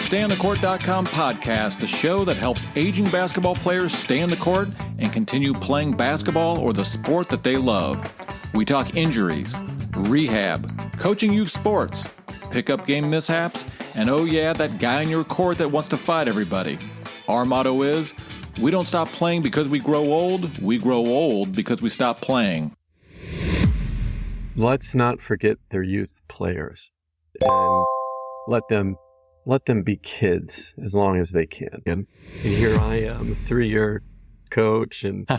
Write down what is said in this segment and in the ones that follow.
StayOnTheCourt.com podcast, the show that helps aging basketball players stay on the court and continue playing basketball or the sport that they love. We talk injuries, rehab, coaching youth sports, pickup game mishaps, and oh yeah, that guy on your court that wants to fight everybody. Our motto is, we don't stop playing because we grow old because we stop playing. Let's not forget their youth players and let them be kids as long as they can. And here I am, a 3-year coach and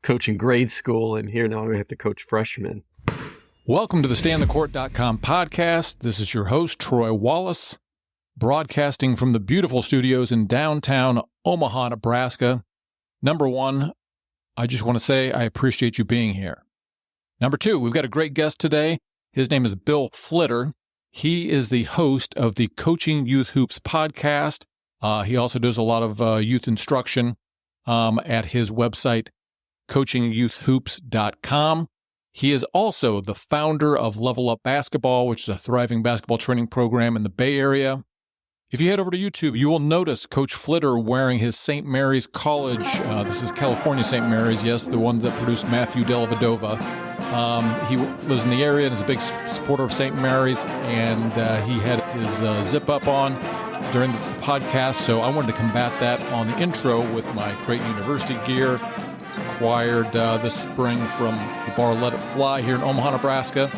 coaching grade school, and here now I'm going to have to coach freshmen. Welcome to the StayOnTheCourt.com podcast. This is your host, Troy Wallace, broadcasting from the beautiful studios in downtown Omaha, Nebraska. Number one, I just want to say I appreciate you being here. Number two, we've got a great guest today. His name is Bill Flitter. He is the host of the Coaching Youth Hoops podcast. He also does a lot of youth instruction at his website, coachingyouthhoops.com. He is also the founder of Level Up Basketball, which is a thriving basketball training program in the Bay Area. If you head over to YouTube, you will notice Coach Flitter wearing his St. Mary's College. This is California St. Mary's, yes, the one that produced Matthew Dellavedova. He lives in the area and is a big supporter of St. Mary's, and he had his zip up on during the podcast, so I wanted to combat that on the intro with my Creighton University gear, acquired this spring from the bar Let It Fly here in Omaha, Nebraska.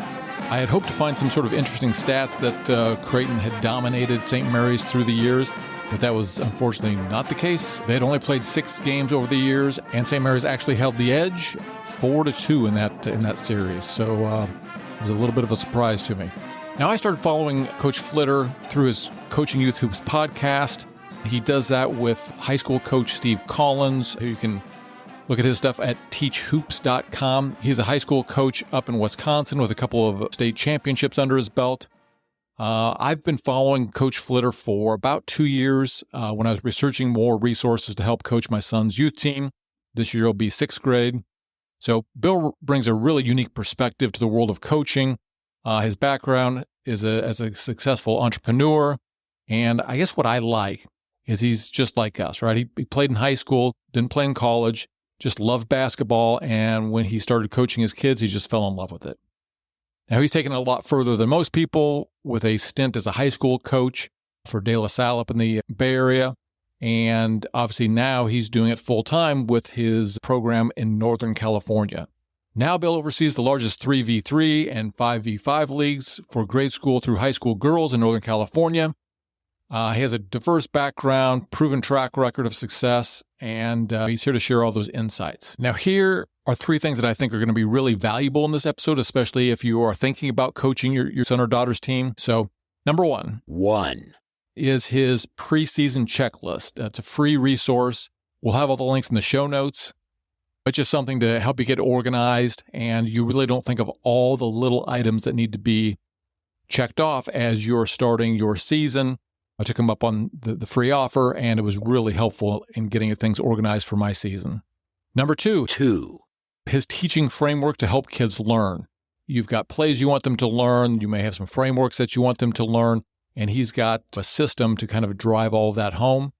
I had hoped to find some sort of interesting stats that Creighton had dominated St. Mary's through the years, but that was unfortunately not the case. They had only played 6 games over the years, and St. Mary's actually held the edge 4-2 in that series. So it was a little bit of a surprise to me. Now, I started following Coach Flitter through his Coaching Youth Hoops podcast. He does that with high school coach Steve Collins, who you can look at his stuff at teachhoops.com. He's a high school coach up in Wisconsin with a couple of state championships under his belt. I've been following Coach Flitter for about 2 years when I was researching more resources to help coach my son's youth team. This year will be 6th grade. So Bill brings a really unique perspective to the world of coaching. His background is as a successful entrepreneur. And I guess what I like is he's just like us, right? He played in high school, didn't play in college, just loved basketball. And when he started coaching his kids, he just fell in love with it. Now, he's taken it a lot further than most people with a stint as a high school coach for De La Salle up in the Bay Area. And obviously now he's doing it full time with his program in Northern California. Now Bill oversees the largest 3v3 and 5v5 leagues for grade school through high school girls in Northern California. He has a diverse background, proven track record of success, and he's here to share all those insights. Now, here are 3 things that I think are going to be really valuable in this episode, especially if you are thinking about coaching your son or daughter's team. So, number one is his Preseason Checklist. It's a free resource. We'll have all the links in the show notes. It's just something to help you get organized, and you really don't think of all the little items that need to be checked off as you're starting your season. I took him up on the free offer, and it was really helpful in getting things organized for my season. Number two, his teaching framework to help kids learn. You've got plays you want them to learn. You may have some frameworks that you want them to learn, and he's got a system to kind of drive all of that home.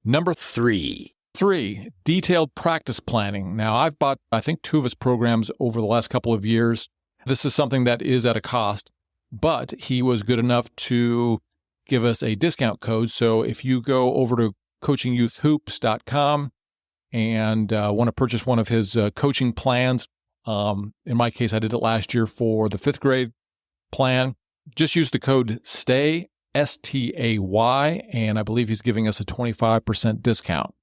Number three, detailed practice planning. Now, I've bought, I think, 2 of his programs over the last couple of years. This is something that is at a cost, but he was good enough to give us a discount code. So if you go over to coachingyouthhoops.com and want to purchase one of his coaching plans, in my case, I did it last year for the 5th grade plan, just use the code STAY, S-T-A-Y, and I believe he's giving us a 25% discount.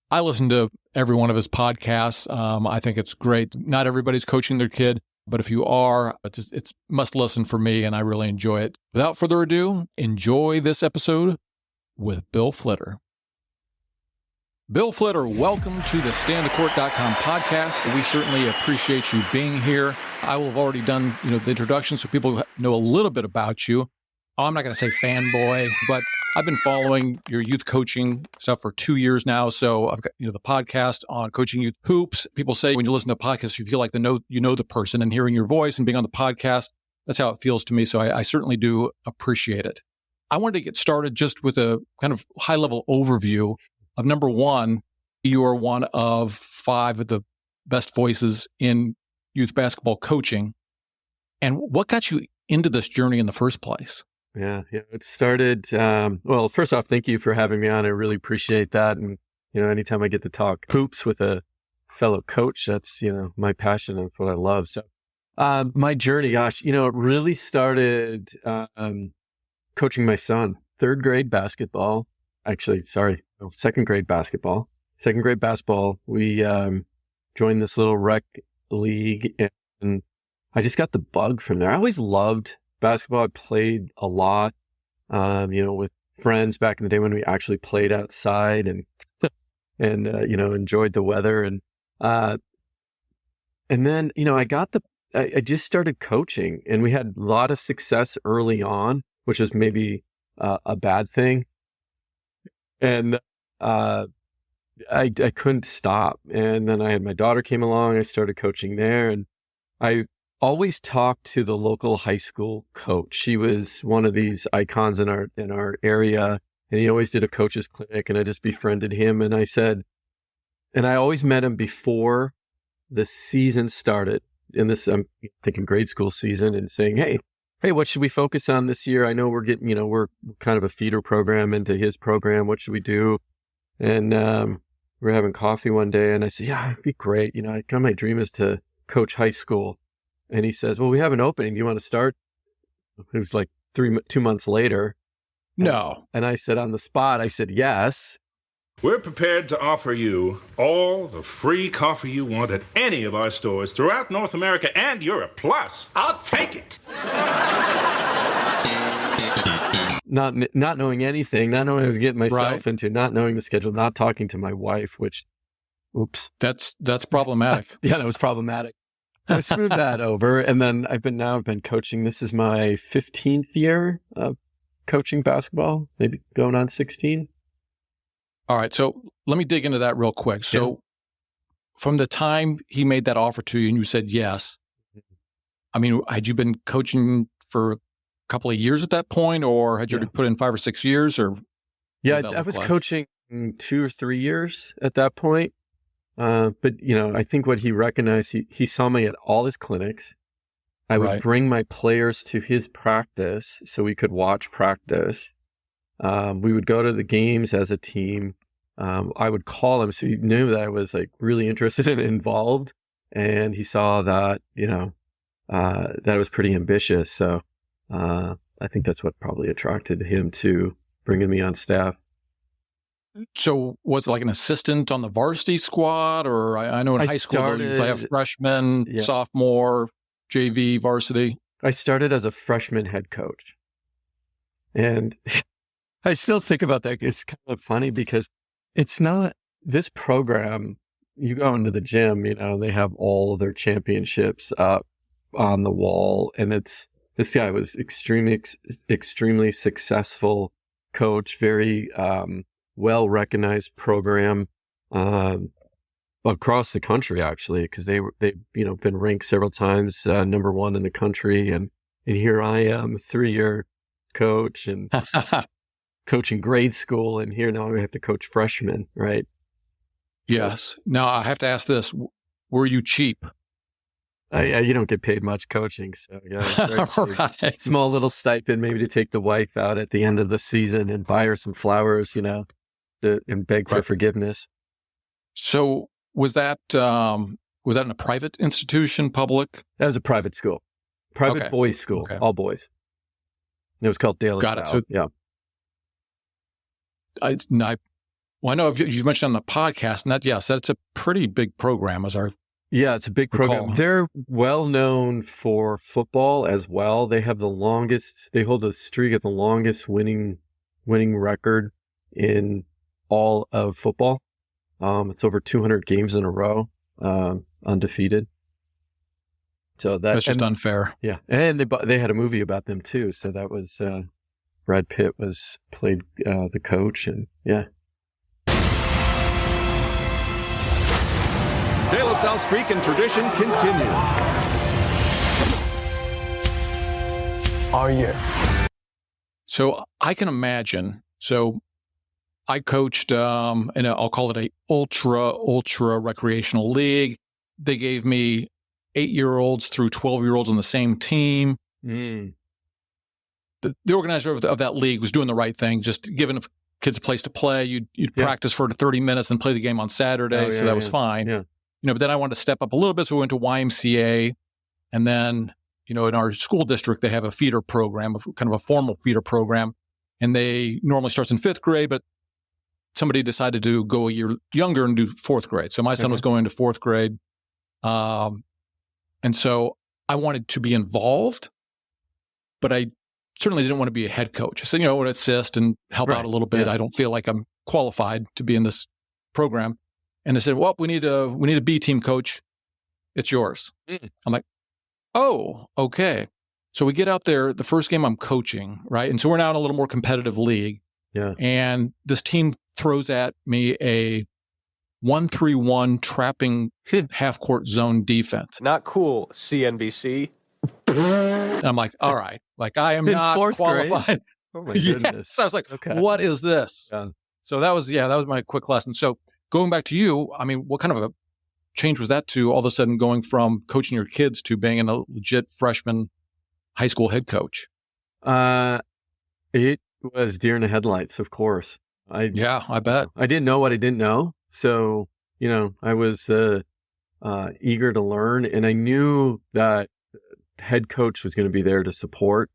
I listen to every one of his podcasts. I think it's great. Not everybody's coaching their kid, but if you are, it's must listen for me, and I really enjoy it. Without further ado, enjoy this episode with Bill Flitter. Bill Flitter, welcome to the StayOnTheCourt.com podcast. We certainly appreciate you being here. I will have already done, the introduction so people know a little bit about you. I'm not going to say fanboy, but I've been following your youth coaching stuff for 2 years now. So I've got, the podcast on Coaching Youth Hoops. People say when you listen to podcasts, you feel like you know the person, and hearing your voice and being on the podcast, that's how it feels to me. So I certainly do appreciate it. I wanted to get started just with a kind of high-level overview of, number one, you are one of 5 of the best voices in youth basketball coaching. And what got you into this journey in the first place? Yeah. It started, well, first off, thank you for having me on. I really appreciate that. And, anytime I get to talk hoops with a fellow coach, that's, my passion. That's what I love. So, my journey, gosh, it really started, coaching my son, 3rd grade basketball. Actually, sorry, 2nd grade basketball. 2nd grade basketball. We, joined this little rec league, and I just got the bug from there. I always loved basketball. I played a lot, with friends back in the day when we actually played outside and, enjoyed the weather. And then, I just started coaching, and we had a lot of success early on, which was maybe a bad thing. And, I couldn't stop. And then I had my daughter came along. I started coaching there, and I always talked to the local high school coach. She was one of these icons in our area, and he always did a coach's clinic, and I just befriended him. And I said, and I always met him before the season started. And this, I'm thinking grade school season, and saying, hey, what should we focus on this year? I know we're getting, we're kind of a feeder program into his program. What should we do? And we were having coffee one day, and I said, yeah, it'd be great. My dream is to coach high school. And he says, well, we have an opening. Do you want to start? It was like 2 months later. No. And I said on the spot, I said, yes. We're prepared to offer you all the free coffee you want at any of our stores throughout North America and Europe. Plus, I'll take it. Not knowing anything, not knowing what I was getting myself into, not knowing the schedule, not talking to my wife, which, oops. That's problematic. Yeah, that was problematic. I smoothed that over. And then I've been coaching. This is my 15th year of coaching basketball, maybe going on 16. All right. So let me dig into that real quick. So from the time he made that offer to you and you said yes, I mean, had you been coaching for a couple of years at that point, or had you already put in 5 or 6 years? Or I was coaching 2 or 3 years at that point. But I think what he recognized, he saw me at all his clinics. I would bring my players to his practice so we could watch practice. We would go to the games as a team. I would call him, so he knew that I was like really interested and involved. And he saw that, that I was pretty ambitious. So, I think that's what probably attracted him to bringing me on staff. So was it like an assistant on the varsity squad? Or I know in high school they have freshmen, sophomore, JV, varsity. I started as a freshman head coach. And I still think about that. It's kind of funny because it's not this program. You go into the gym, they have all of their championships up on the wall. And this guy was extremely successful coach, very, well-recognized program across the country, actually, because they've been ranked several times number 1 in the country, and here I am, 3-year coach and coaching grade school, and here now I have to coach freshmen, right? Yes. Now I have to ask this: were you cheap? You don't get paid much coaching, so right. Small little stipend, maybe to take the wife out at the end of the season and buy her some flowers, and beg for forgiveness. So was that in a private institution, public? That was a private school, boys school, all boys. And it was called Daily Got Style. It. So, I know you mentioned on the podcast, and that's a pretty big program, as our it's a big program. Recall. They're well known for football as well. They have they hold the streak of the longest winning record in all of football. It's over 200 games in a row, undefeated. So that's just unfair. Yeah. And they had a movie about them too. So that was, Brad Pitt played the coach, and yeah. De La Salle streak and tradition continue. Our year. So I can imagine. So I coached, I'll call it a ultra recreational league. They gave me 8-year-olds through 12-year-olds on the same team. Mm. The organizer of that league was doing the right thing, just giving kids a place to play. You'd practice for 30 minutes and play the game on Saturday, so that was fine. Yeah. But then I wanted to step up a little bit, so we went to YMCA, and then in our school district they have a feeder program, kind of a formal feeder program, and they normally starts in 5th grade, but somebody decided to go a year younger and do 4th grade. So my son was going to 4th grade, and so I wanted to be involved, but I certainly didn't want to be a head coach. I said, I want to assist and help out a little bit. I don't feel like I'm qualified to be in this program. And they said, well, we need a B team coach. It's yours. I'm like, oh, okay. So we get out there, the first game I'm coaching, right? And so we're now in a little more competitive league. Yeah. And this team throws at me a 1-3-1 trapping half-court zone defense. Not cool, CNBC. And I'm like, all right, like I am not qualified. Grade? Oh my goodness. Yes. I was like, what is this? Yeah. So that was my quick lesson. So going back to you, I mean, what kind of a change was that to all of a sudden going from coaching your kids to being a legit freshman high school head coach? It was deer in the headlights, of course. I bet. I didn't know what I didn't know. So, I was eager to learn, and I knew that head coach was going to be there to support.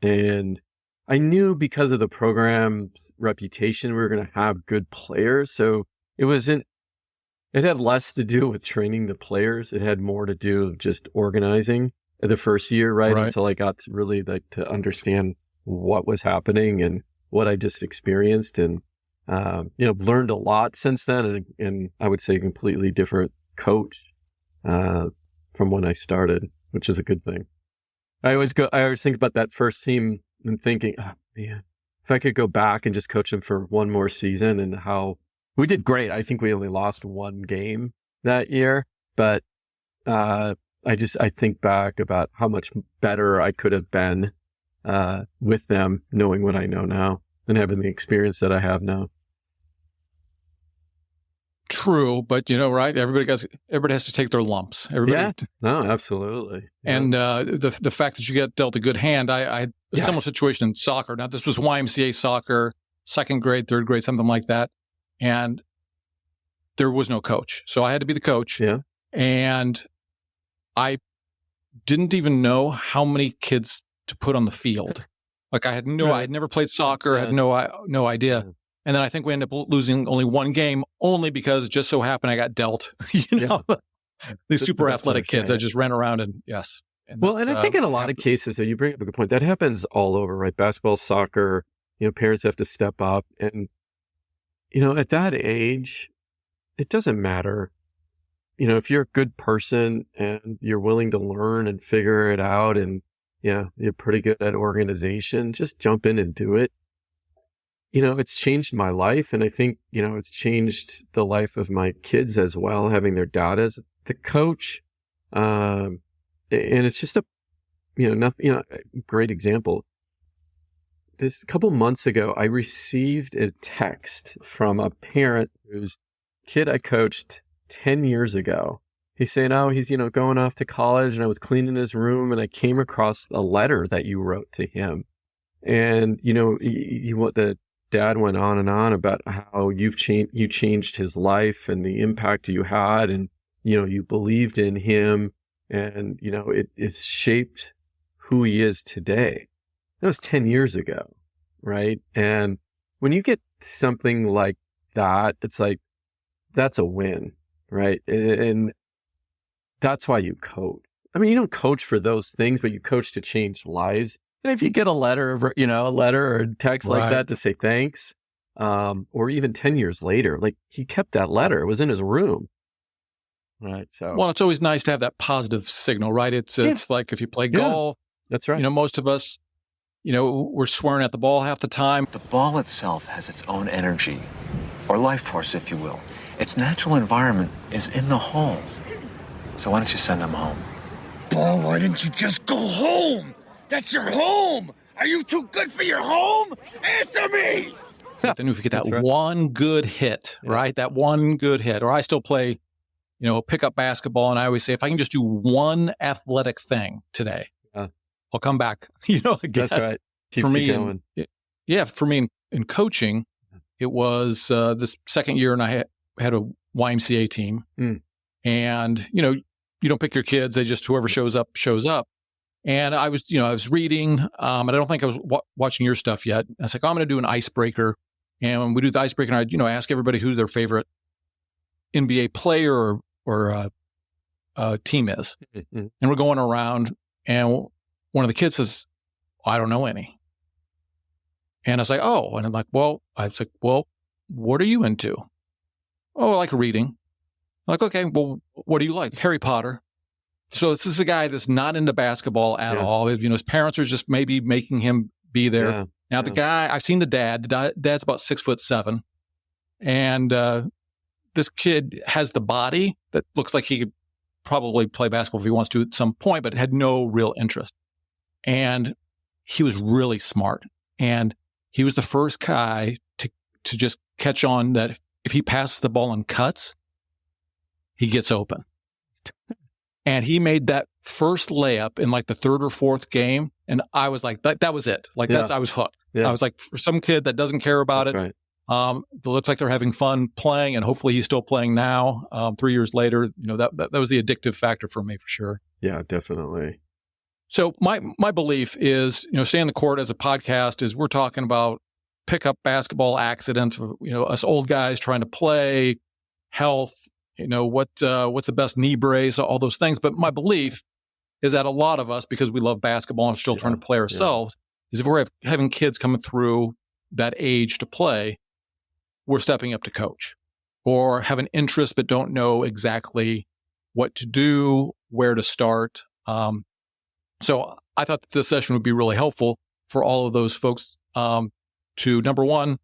And I knew because of the program's reputation, we were going to have good players. So it had less to do with training the players. It had more to do with just organizing the first year, right? Until I got to really to understand what was happening and what I just experienced, and learned a lot since then. And I would say a completely different coach from when I started, which is a good thing. I always think about that first team and thinking, oh man, if I could go back and just coach them for one more season, and how we did great. I think we only lost one game that year, but I think back about how much better I could have been with them, knowing what I know now and having the experience that I have now. True, but right? Everybody has to take their lumps. No, absolutely. Yeah. And the fact that you get dealt a good hand, I had a similar situation in soccer. Now, this was YMCA soccer, 2nd grade, 3rd grade, something like that, and there was no coach, so I had to be the coach. Yeah, and I didn't even know how many kids to put on the field. Like I had I had never played soccer, I had no idea. Yeah. And then I think we ended up losing only one game, only because it just so happened I got dealt, these super athletic kids. I just ran around and yes. And I think in a lot of cases, you bring up a good point, that happens all over, right? Basketball, soccer, parents have to step up. And, at that age, it doesn't matter. If you're a good person and you're willing to learn and figure it out, and you're pretty good at organization, just jump in and do it. It's changed my life, and I think, it's changed the life of my kids as well, having their dad as the coach. And it's just a great example. This a couple months ago, I received a text from a parent whose kid I coached 10 years ago. He's saying, oh, he's, going off to college, and I was cleaning his room and I came across a letter that you wrote to him. And, the dad went on and on about how you changed his life and the impact you had, and, you believed in him, and, it's shaped who he is today. That was 10 years ago, right? And when you get something like that, it's like, that's a win, right? And that's why you coach. I mean, you don't coach for those things, but you coach to change lives. And if you get a letter or a text like that to say thanks, or even 10 years later, like he kept that letter, it was in his room. Right. So, well, it's always nice to have that positive signal, right? It's like if you play golf, that's right. Most of us, we're swearing at the ball half the time. The ball itself has its own energy, or life force, if you will. Its natural environment is in the home. So why don't you send them home? Ball, why didn't you just go home? That's your home! Are you too good for your home? Answer me! But then if you get that right. one good hit, right? That one good hit. Or I still play, pickup basketball, and I always say, if I can just do one athletic thing today, I'll come back. Again. That's right. Keeps for me, you going. For me in coaching, it was this second year, and I had a YMCA team, and you don't pick your kids; they just whoever shows up shows up. And I was reading, and I don't think I was watching your stuff yet. I was like, I'm going to do an icebreaker, and when we do the icebreaker, I ask everybody who their favorite NBA player or team is, and we're going around, and one of the kids says, I don't know any. And I was like, oh, and I'm like, well, what are you into? Oh, I like reading. I'm like, okay, well, what do you like? Harry Potter. So this is a guy that's not into basketball at all. His parents are just maybe making him be there. Yeah. Now the guy, I've seen the dad. The dad's about 6'7", and this kid has the body that looks like he could probably play basketball if he wants to at some point, but had no real interest. And he was really smart, and he was the first guy to just catch on that if he passes the ball and cuts, he gets open. And he made that first layup in like the third or fourth game. And I was like, that was it. I was hooked. Yeah. I was like, for some kid that doesn't care about it, right. It looks like they're having fun playing, and hopefully he's still playing now. 3 years later, that was the addictive factor for me for sure. Yeah, definitely. So my belief is, Stay on the Court as a podcast is we're talking about pickup basketball accidents, us old guys trying to play, health, what's the best knee brace, all those things. But my belief is that a lot of us, because we love basketball and are still trying to play ourselves, is if we're having kids coming through that age to play, we're stepping up to coach, or have an interest but don't know exactly what to do, where to start. So I thought that this session would be really helpful for all of those folks to, number one,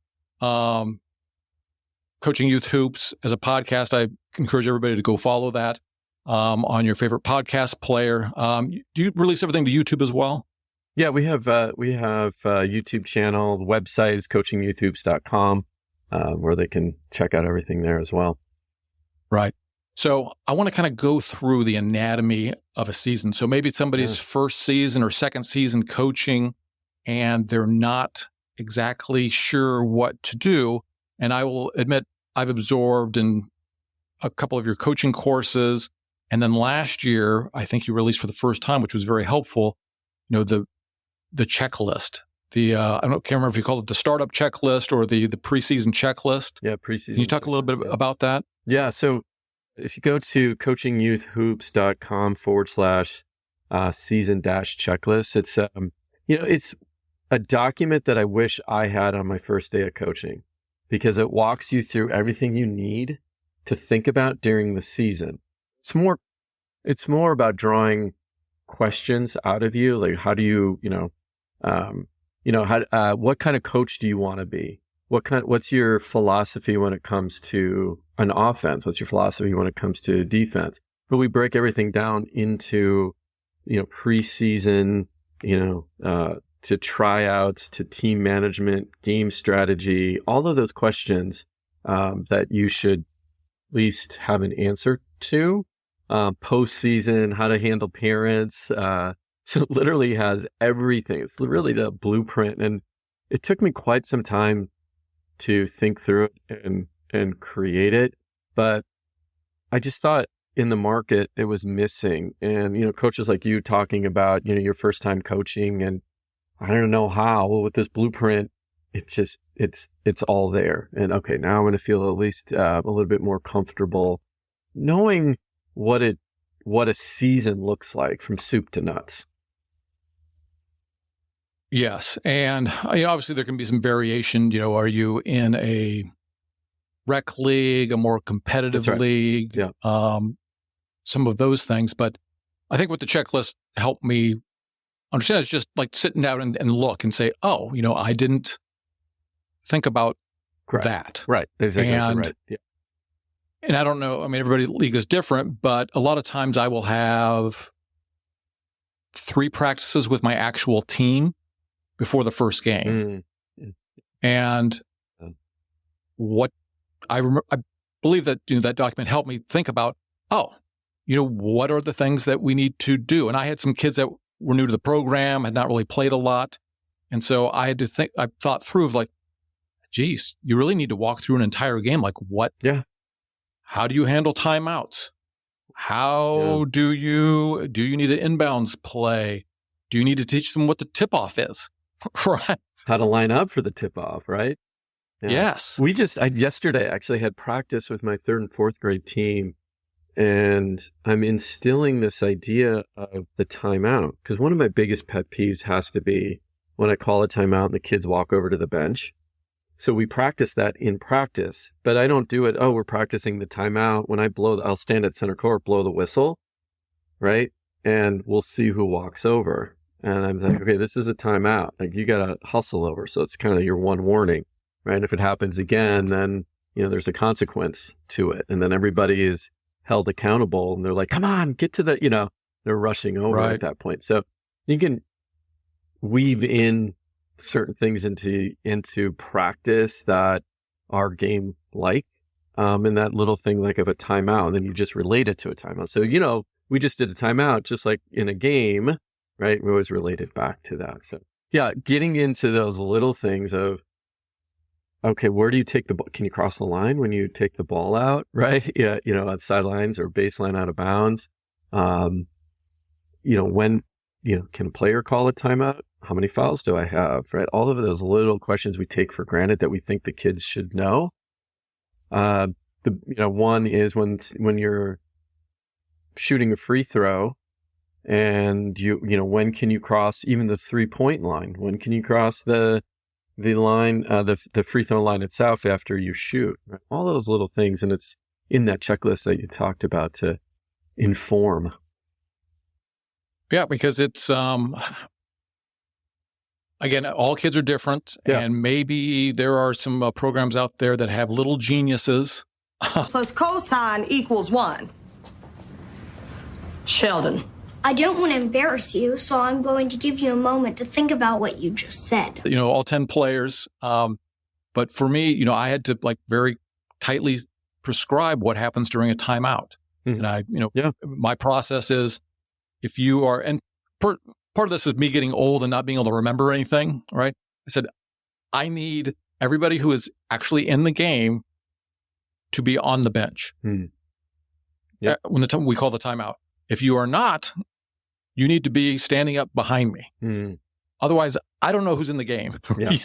Coaching Youth Hoops as a podcast. I encourage everybody to go follow that on your favorite podcast player. Do you release everything to YouTube as well? Yeah, we have a YouTube channel. The website is coachingyouthhoops.com, where they can check out everything there as well. Right. So I want to kind of go through the anatomy of a season. So maybe it's somebody's first season or second season coaching, and they're not exactly sure what to do. And I will admit, I've absorbed in a couple of your coaching courses. And then last year, I think you released for the first time, which was very helpful, the checklist. I can't remember if you call it the startup checklist or the preseason checklist. Yeah, preseason. Can you talk a little bit about that? Yeah. So if you go to coachingyouthhoops.com/season-checklist, it's a document that I wish I had on my first day of coaching, because it walks you through everything you need to think about during the season. It's more about drawing questions out of you. Like, how do you, what kind of coach do you want to be? What's your philosophy when it comes to an offense? What's your philosophy when it comes to defense? But we break everything down into, preseason, to tryouts, to team management, game strategy, all of those questions that you should at least have an answer to. Postseason, how to handle parents. So it literally has everything. It's really the blueprint. And it took me quite some time to think through it and create it. But I just thought in the market it was missing. And, coaches like you talking about, your first time coaching, and I don't know how, with this blueprint, it's all there. And okay, now I'm going to feel at least a little bit more comfortable knowing what a season looks like from soup to nuts. Yes. And obviously there can be some variation. Are you in a rec league, a more competitive league? Yeah. Some of those things. But I think what the checklist helped me understand is just like sitting down and look and say, oh, I didn't think about that. Right. Exactly. And, right. Yeah. And I don't know, everybody's league is different, but a lot of times I will have 3 practices with my actual team before the first game. And what I believe that that document helped me think about, what are the things that we need to do? And I had some kids that were new to the program, had not really played a lot. And so I had to think, I thought through of like, geez, you really need to walk through an entire game. Like what? Yeah. How do you handle timeouts? How do you need an inbounds play? Do you need to teach them what the tip-off is? Right. How to line up for the tip-off, right? Yeah. Yes. I yesterday actually had practice with my 3rd and 4th grade team, and I'm instilling this idea of the timeout, because one of my biggest pet peeves has to be when I call a timeout and the kids walk over to the bench. So we practice that in practice, but I don't do it. Oh, we're practicing the timeout. When I'll stand at center court, blow the whistle, right? And we'll see who walks over. And I'm like, okay, this is a timeout. Like you got to hustle over. So it's kind of your one warning, right? If it happens again, then, there's a consequence to it. And then everybody is held accountable and they're like, come on, get to the, they're rushing over at that point. So you can weave in certain things into practice that are game like, and that little thing like of a timeout, and then you just relate it to a timeout. So, we just did a timeout just like in a game, right? We always related back to that. So yeah, getting into those little things of, okay, where do you take the ball? Can you cross the line when you take the ball out? Right. Yeah. On sidelines or baseline out of bounds. When, can a player call a timeout? How many fouls do I have? Right. All of those little questions we take for granted that we think the kids should know. One is when you're shooting a free throw and when can you cross even the 3-point line? When can you cross the line, the free throw line itself after you shoot? Right? All those little things. And it's in that checklist that you talked about to inform. Yeah, because it's, again, all kids are different, and maybe there are some programs out there that have little geniuses. Plus cosine equals 1. Sheldon. I don't want to embarrass you, so I'm going to give you a moment to think about what you just said. All 10 players. But for me, I had to very tightly prescribe what happens during a timeout. Mm-hmm. And my process is if you are, and part of this is me getting old and not being able to remember anything, right? I said, I need everybody who is actually in the game to be on the bench. When we call the timeout. If you are not, you need to be standing up behind me. Otherwise, I don't know who's in the game. Yeah.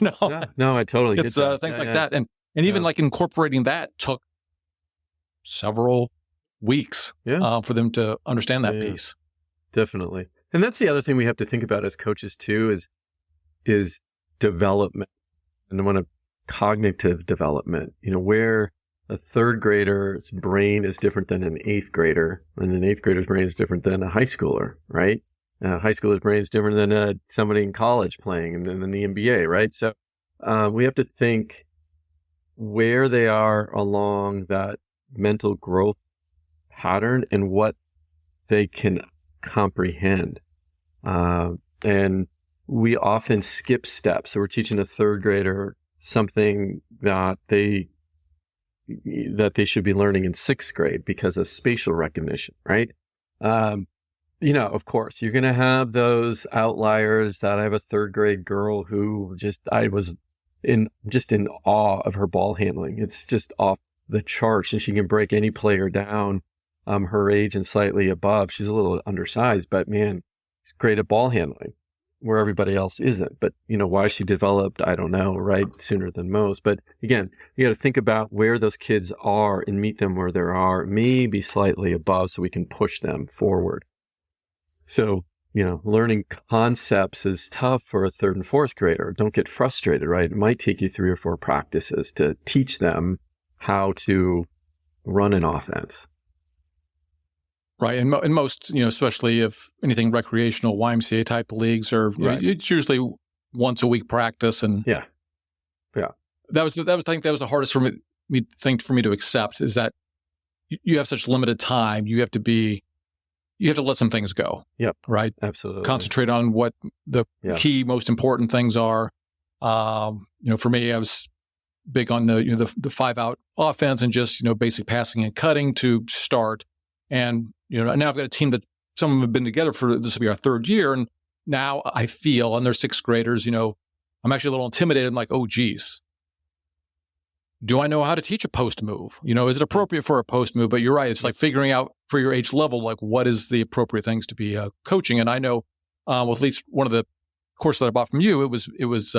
No, I totally get that. Things like that. And even incorporating that took several weeks for them to understand that piece. Definitely. And that's the other thing we have to think about as coaches too is development, and one of cognitive development, where a 3rd grader's brain is different than an 8th grader, and an 8th grader's brain is different than a high schooler, right? A high schooler's brain is different than somebody in college playing and then in the NBA, right? So we have to think where they are along that mental growth pattern and what they can comprehend. And we often skip steps. So we're teaching a 3rd grader something that they should be learning in 6th grade because of spatial recognition, right? Of course, you're going to have those outliers. That I have a 3rd grade girl who I was in awe of her ball handling. It's just off the charts, and she can break any player down, her age and slightly above. She's a little undersized, but man, she's great at ball handling where everybody else isn't. But, why she developed, I don't know, right? Sooner than most. But again, you got to think about where those kids are and meet them where they are, maybe slightly above so we can push them forward. So, learning concepts is tough for a 3rd and 4th grader. Don't get frustrated, right? It might take you 3 or 4 practices to teach them how to run an offense. Right. And most, especially if anything recreational YMCA type leagues are, it's usually once a week practice. And yeah. That was I think that was the hardest for me to accept, is that you have such limited time. You have to be, you have to let some things go. Yep. Right. Absolutely. Concentrate on what the key, most important things are. For me, I was big on the 5-out offense and just, basic passing and cutting to start. And, now I've got a team that some of them have been together this will be our third year. And now I feel, and they're sixth graders, I'm actually a little intimidated. I'm like, oh, geez. Do I know how to teach a post move? Is it appropriate for a post move? But you're right. It's like figuring out for your age level, like what is the appropriate things to be coaching. And I know with at least one of the courses that I bought from you, it was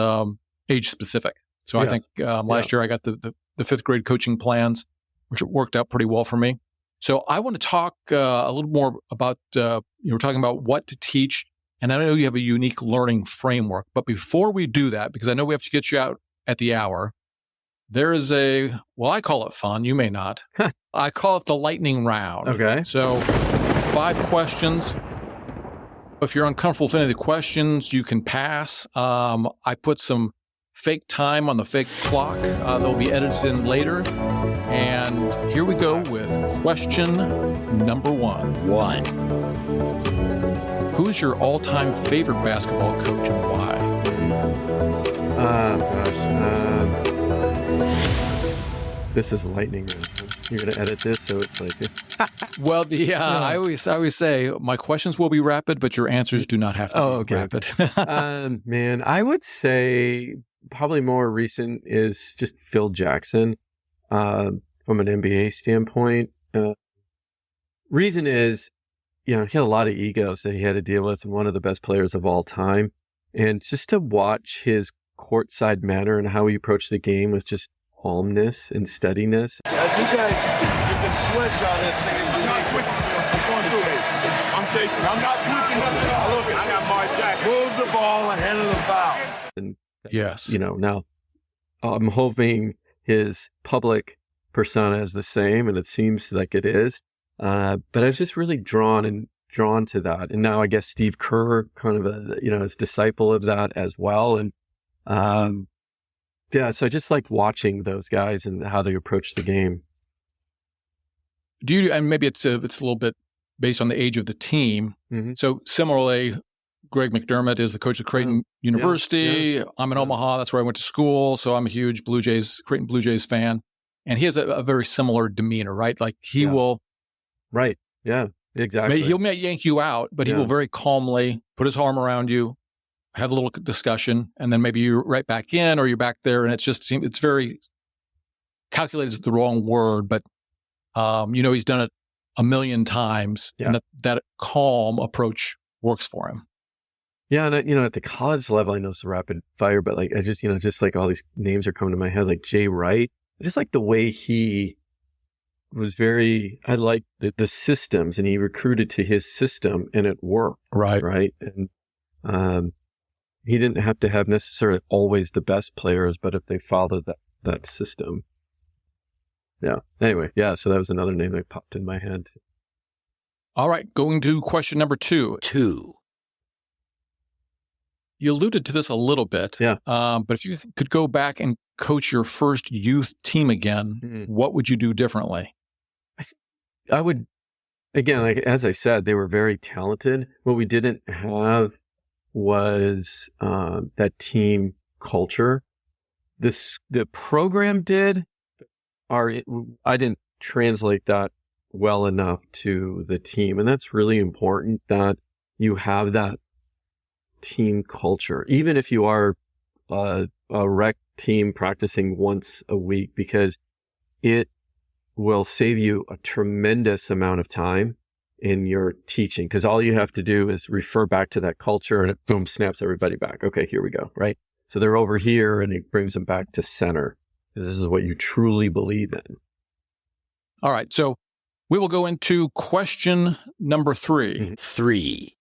age specific. So I think last year I got the fifth grade coaching plans, which worked out pretty well for me. So I want to talk a little more about, we're talking about what to teach. And I know you have a unique learning framework. But before we do that, because I know we have to get you out at the hour, there is I call it fun. You may not. I call it the lightning round. Okay. So 5 questions. If you're uncomfortable with any of the questions, you can pass. I put some fake time on the fake clock. They'll be edited in later. And here we go with question number 1. Who is your all-time favorite basketball coach and why? This is lightning round. You're going to edit this, so it's like... Well, I always say my questions will be rapid, but your answers do not have to be rapid. Man, I would say probably more recent is just Phil Jackson from an NBA standpoint. Reason is, he had a lot of egos that he had to deal with, and one of the best players of all time. And just to watch his courtside manner and how he approached the game with just calmness and steadiness. You guys, you can switch on this thing. I'm not switching. I'm chasing. I'm not switching nothing. Look, I got my jack. Move the ball ahead of the foul. And yes. Now I'm hoping his public persona is the same, and it seems like it is. But I was just really drawn to that. And now I guess Steve Kerr kind of is disciple of that as well. And, so I just like watching those guys and how they approach the game. Do you, and maybe it's a little bit based on the age of the team. Mm-hmm. So similarly, Greg McDermott is the coach of Creighton University. Yeah. I'm in Omaha. That's where I went to school. So I'm a huge Creighton Blue Jays fan. And he has a very similar demeanor, right? Like he will. Right. Yeah, exactly. He'll yank you out, but he will very calmly put his arm around you, have a little discussion, and then maybe you're right back in or you're back there. And it's very calculated is the wrong word, but he's done it a million times, and that calm approach works for him. Yeah, and at the college level, I know it's rapid fire, but like I just just like all these names are coming to my head, like Jay Wright. I just like the way he was I like the systems, and he recruited to his system, and it worked. Right. And he didn't have to have necessarily always the best players, but if they followed that system. Yeah. Anyway, so that was another name that popped in my head. All right, going to question number 2. You alluded to this a little bit. Yeah. But if you could go back and coach your first youth team again, what would you do differently? I would, again, like as I said, they were very talented. What we didn't have was that team culture. The program did. I didn't translate that well enough to the team, and that's really important that you have that team culture, even if you are a rec team practicing once a week, because it will save you a tremendous amount of time in your teaching, because all you have to do is refer back to that culture and it boom snaps everybody back. Okay, here we go. Right. So they're over here and it brings them back to center. This is what you truly believe in. All right. So we will go into question number 3.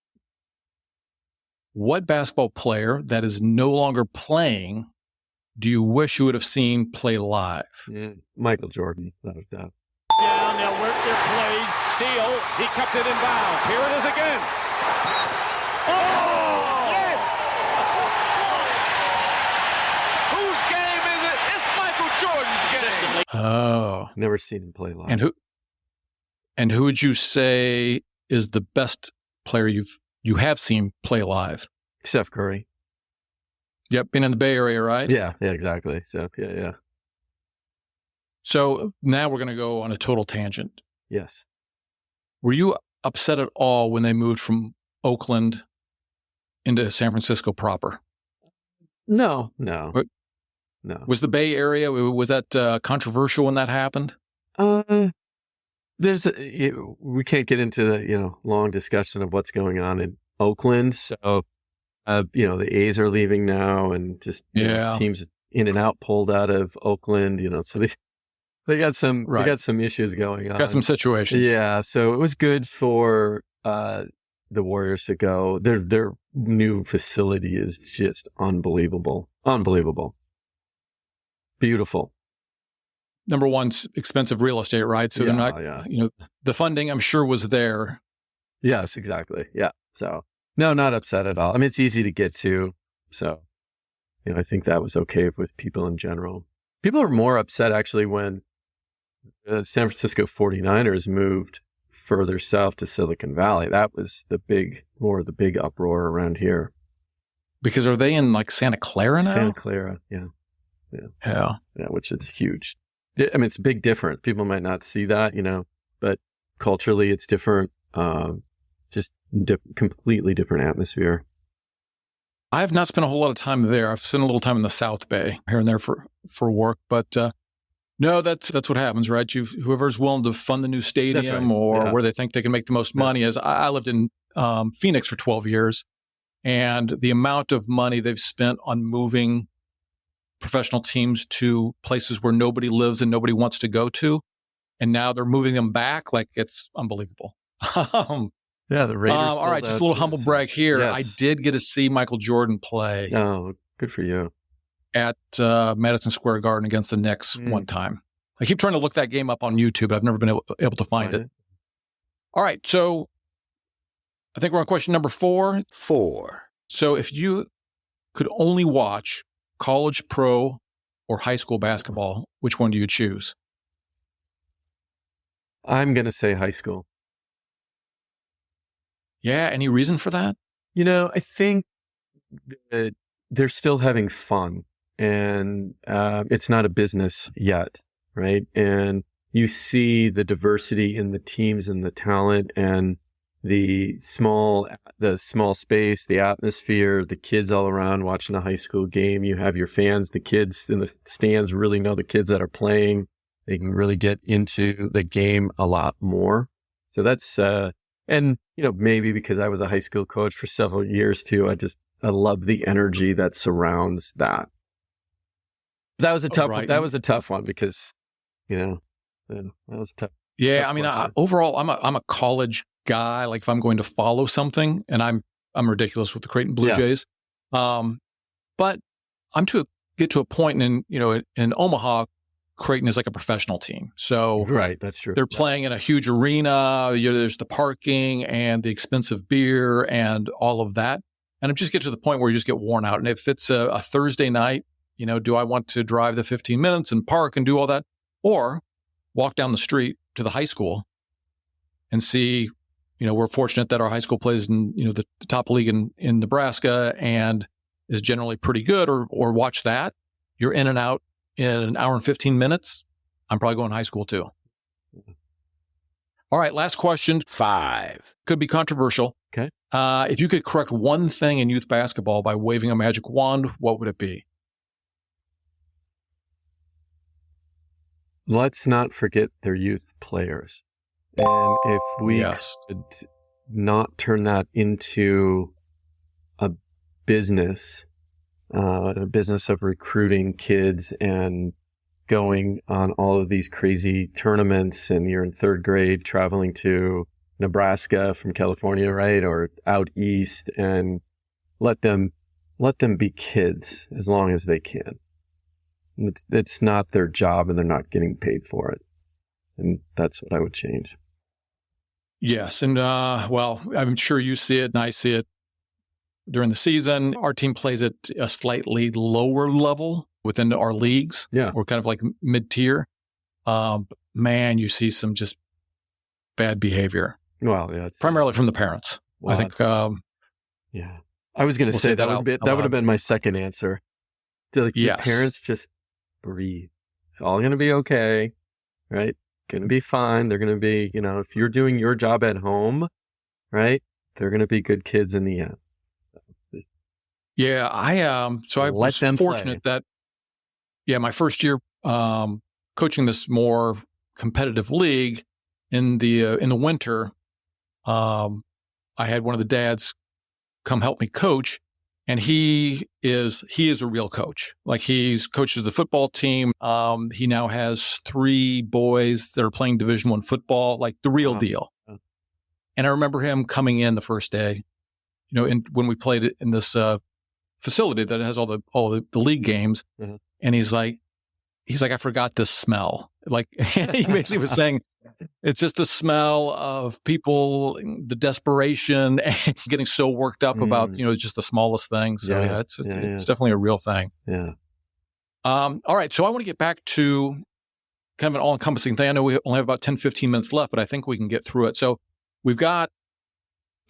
What basketball player that is no longer playing do you wish you would have seen play live? Michael Jordan, without a doubt. Down, they'll work their plays. Steal. He kept it in bounds. Here it is again. Oh! Yes! Whose game is it? It's Michael Jordan's game. Oh. Never seen him play live. And who would you say is the best player you have seen play live? Steph Curry. Yep, been in the Bay Area, right? Yeah, exactly. So, yeah. So now we're going to go on a total tangent. Yes. Were you upset at all when they moved from Oakland into San Francisco proper? No. Was the Bay Area, was that controversial when that happened? We can't get into the, long discussion of what's going on in Oakland. So, the A's are leaving now, and just teams in and out pulled out of Oakland, so they got some issues going on. Got some situations. Yeah. So it was good for the Warriors to go. Their new facility is just unbelievable. Beautiful. Number one, expensive real estate, right? So they're not, the funding, I'm sure, was there. Yes, exactly. Yeah. So, no, not upset at all. I mean, it's easy to get to. So, I think that was okay with people in general. People are more upset, actually, when the San Francisco 49ers moved further south to Silicon Valley. That was the big uproar around here. Because are they in like Santa Clara now? Santa Clara, yeah. Yeah, which is huge. I mean, it's a big difference. People might not see that, but culturally it's different. Just completely different atmosphere. I have not spent a whole lot of time there. I've spent a little time in the South Bay here and there for work, but no, that's what happens, right? Whoever's willing to fund the new stadium or where they think they can make the most money is. I lived in Phoenix for 12 years, and the amount of money they've spent on moving professional teams to places where nobody lives and nobody wants to go to, and now they're moving them back, like it's unbelievable. Yeah, the Raiders. All right, just a little humble brag here. Yes. I did get to see Michael Jordan play. Oh, good for you. At Madison Square Garden against the Knicks one time. I keep trying to look that game up on YouTube, but I've never been able to find it. All right, so I think we're on question number 4. So if you could only watch college, pro, or high school basketball, which one do you choose? I'm going to say high school. Yeah, any reason for that? I think that they're still having fun, and it's not a business yet, right? And you see the diversity in the teams and the talent and the small space, the atmosphere, the kids all around watching a high school game. You have your fans, the kids in the stands really know the kids that are playing. They can really get into the game a lot more. So that's, and maybe because I was a high school coach for several years too, I love the energy that surrounds that. That was a tough one. That was a tough one because, that was tough. Yeah. I mean, overall, I'm a college guy. Like if I'm going to follow something, and I'm ridiculous with the Creighton Blue Jays. But I'm to get to a point in Omaha, Creighton is like a professional team. So right, that's true. They're playing in a huge arena. There's the parking and the expensive beer and all of that. And it just gets to the point where you just get worn out. And if it's a Thursday night, do I want to drive the 15 minutes and park and do all that? Or walk down the street to the high school and see, we're fortunate that our high school plays in, the top league in Nebraska and is generally pretty good, or watch that. You're in and out in an hour and 15 minutes. I'm probably going high school too. All right, last question. 5. Could be controversial. Okay. If you could correct one thing in youth basketball by waving a magic wand, what would it be? Let's not forget their youth players. And if we could not turn that into a business of recruiting kids and going on all of these crazy tournaments, and you're in 3rd grade traveling to Nebraska from California, right? Or out east, and let them be kids as long as they can. It's not their job and they're not getting paid for it. And that's what I would change. Yes. And, I'm sure you see it and I see it during the season. Our team plays at a slightly lower level within our leagues. Yeah. We're kind of like mid-tier. Man, you see some just bad behavior. Well, yeah, primarily from the parents. Well, I think. Yeah, I was going to We'll say say that that would have been my second answer. To like, Yes. parents just breathe. It's all going to be okay, right? Going to be fine. They're going to be, if you're doing your job at home, right? They're going to be good kids in the end. Yeah, I was fortunate that, my first year coaching this more competitive league in the winter, I had one of the dads come help me coach, and he is a real coach. Like, coaches the football team. He now has 3 boys that are playing Division I football, like the real deal. And I remember him coming in the first day, when we played it in this facility that has all the league games, and he's like, I forgot this smell. Like, he basically was saying, it's just the smell of people, the desperation, and getting so worked up about just the smallest things. So it's definitely a real thing. Yeah. All right, so I want to get back to kind of an all-encompassing thing. I know we only have about 10, 15 minutes left, but I think we can get through it. So we've got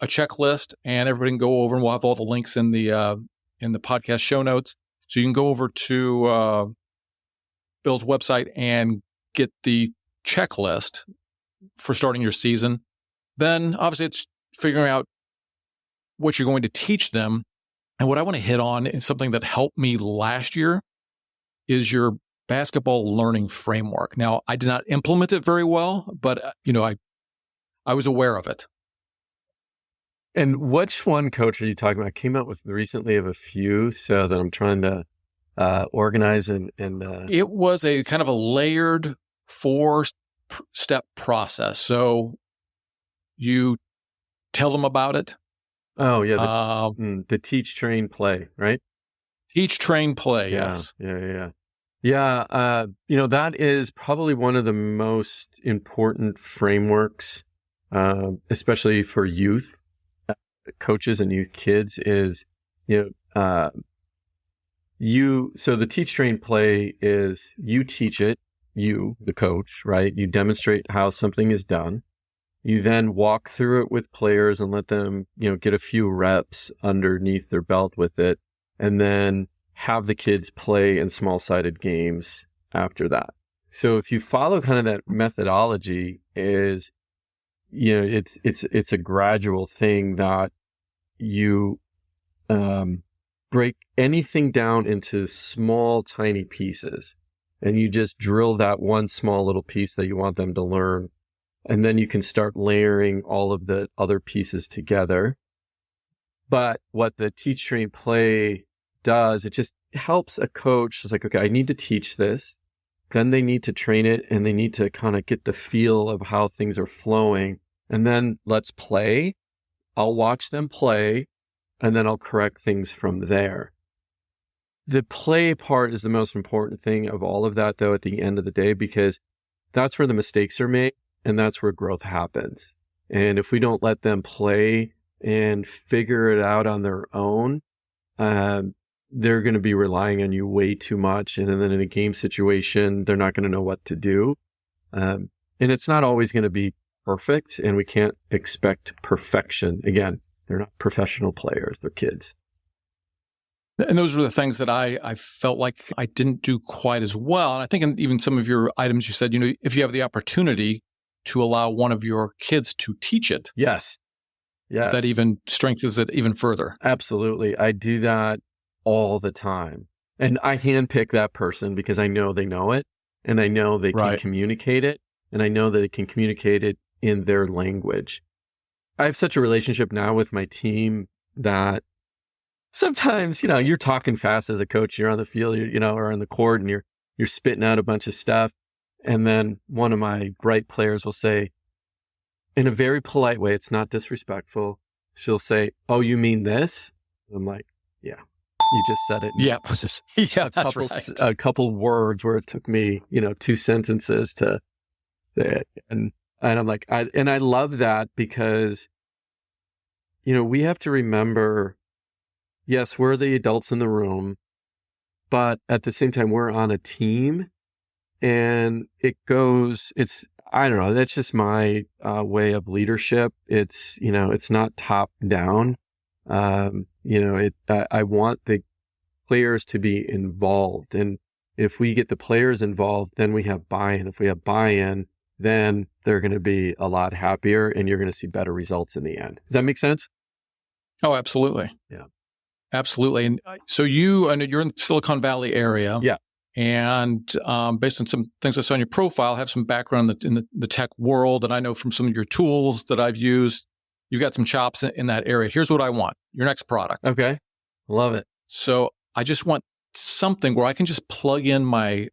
a checklist, and everybody can go over, and we'll have all the links in the podcast show notes. So you can go over to Bill's website and get the checklist for starting your season. Then obviously it's figuring out what you're going to teach them. And what I want to hit on is something that helped me last year is your basketball learning framework. Now, I did not implement it very well, but I was aware of it. And which one, Coach, are you talking about? I came out with recently of a few, so that I'm trying to organize and It was a kind of a layered 4-step process. So you tell them about it. Oh, yeah. The teach, train, play, right? Teach, train, play, yes. Yeah. That is probably one of the most important frameworks, especially for youth coaches and youth kids, is, so the teach, train, play is you teach it, you, the coach, right? You demonstrate how something is done. You then walk through it with players and let them, get a few reps underneath their belt with it, and then have the kids play in small-sided games after that. So if you follow kind of that methodology, it's a gradual thing that you break anything down into small, tiny pieces, and you just drill that one small little piece that you want them to learn. And then you can start layering all of the other pieces together. But what the teach, train, play does, it just helps a coach. It's like, okay, I need to teach this. Then they need to train it, and they need to kind of get the feel of how things are flowing. And then let's play. I'll watch them play, and then I'll correct things from there. The play part is the most important thing of all of that, though, at the end of the day, because that's where the mistakes are made. And that's where growth happens. And if we don't let them play and figure it out on their own, they're going to be relying on you way too much. And then in a game situation, they're not going to know what to do. And it's not always going to be perfect, and we can't expect perfection. Again, they're not professional players. They're kids. And those were the things that I felt like I didn't do quite as well. And I think in even some of your items, you said, if you have the opportunity to allow one of your kids to teach it. Yes. That even strengthens it even further. Absolutely. I do that all the time. And I handpick that person because I know they know it, and I know they can communicate it, and I know that they can communicate it in their language. I have such a relationship now with my team that sometimes, you're talking fast as a coach, you're on the field, or on the court, and you're spitting out a bunch of stuff. And then one of my bright players will say, in a very polite way, it's not disrespectful, she'll say, "Oh, you mean this?" I'm like, "Yeah, you just said it." Yeah, that's right. A couple words where it took me, 2 sentences to say it. And I'm like, I love that because, we have to remember, yes, we're the adults in the room, but at the same time, we're on a team. And I don't know. That's just my way of leadership. It's, it's not top down. I want the players to be involved. And if we get the players involved, then we have buy-in. If we have buy-in, then they're going to be a lot happier and you're going to see better results in the end. Does that make sense? Oh, absolutely. Yeah. Absolutely. And so you're in the Silicon Valley area. Yeah. And based on some things I saw on your profile, have some background in the tech world. And I know from some of your tools that I've used, you've got some chops in that area. Here's what I want. Your next product. Okay. Love it. So I just want something where I can just plug in my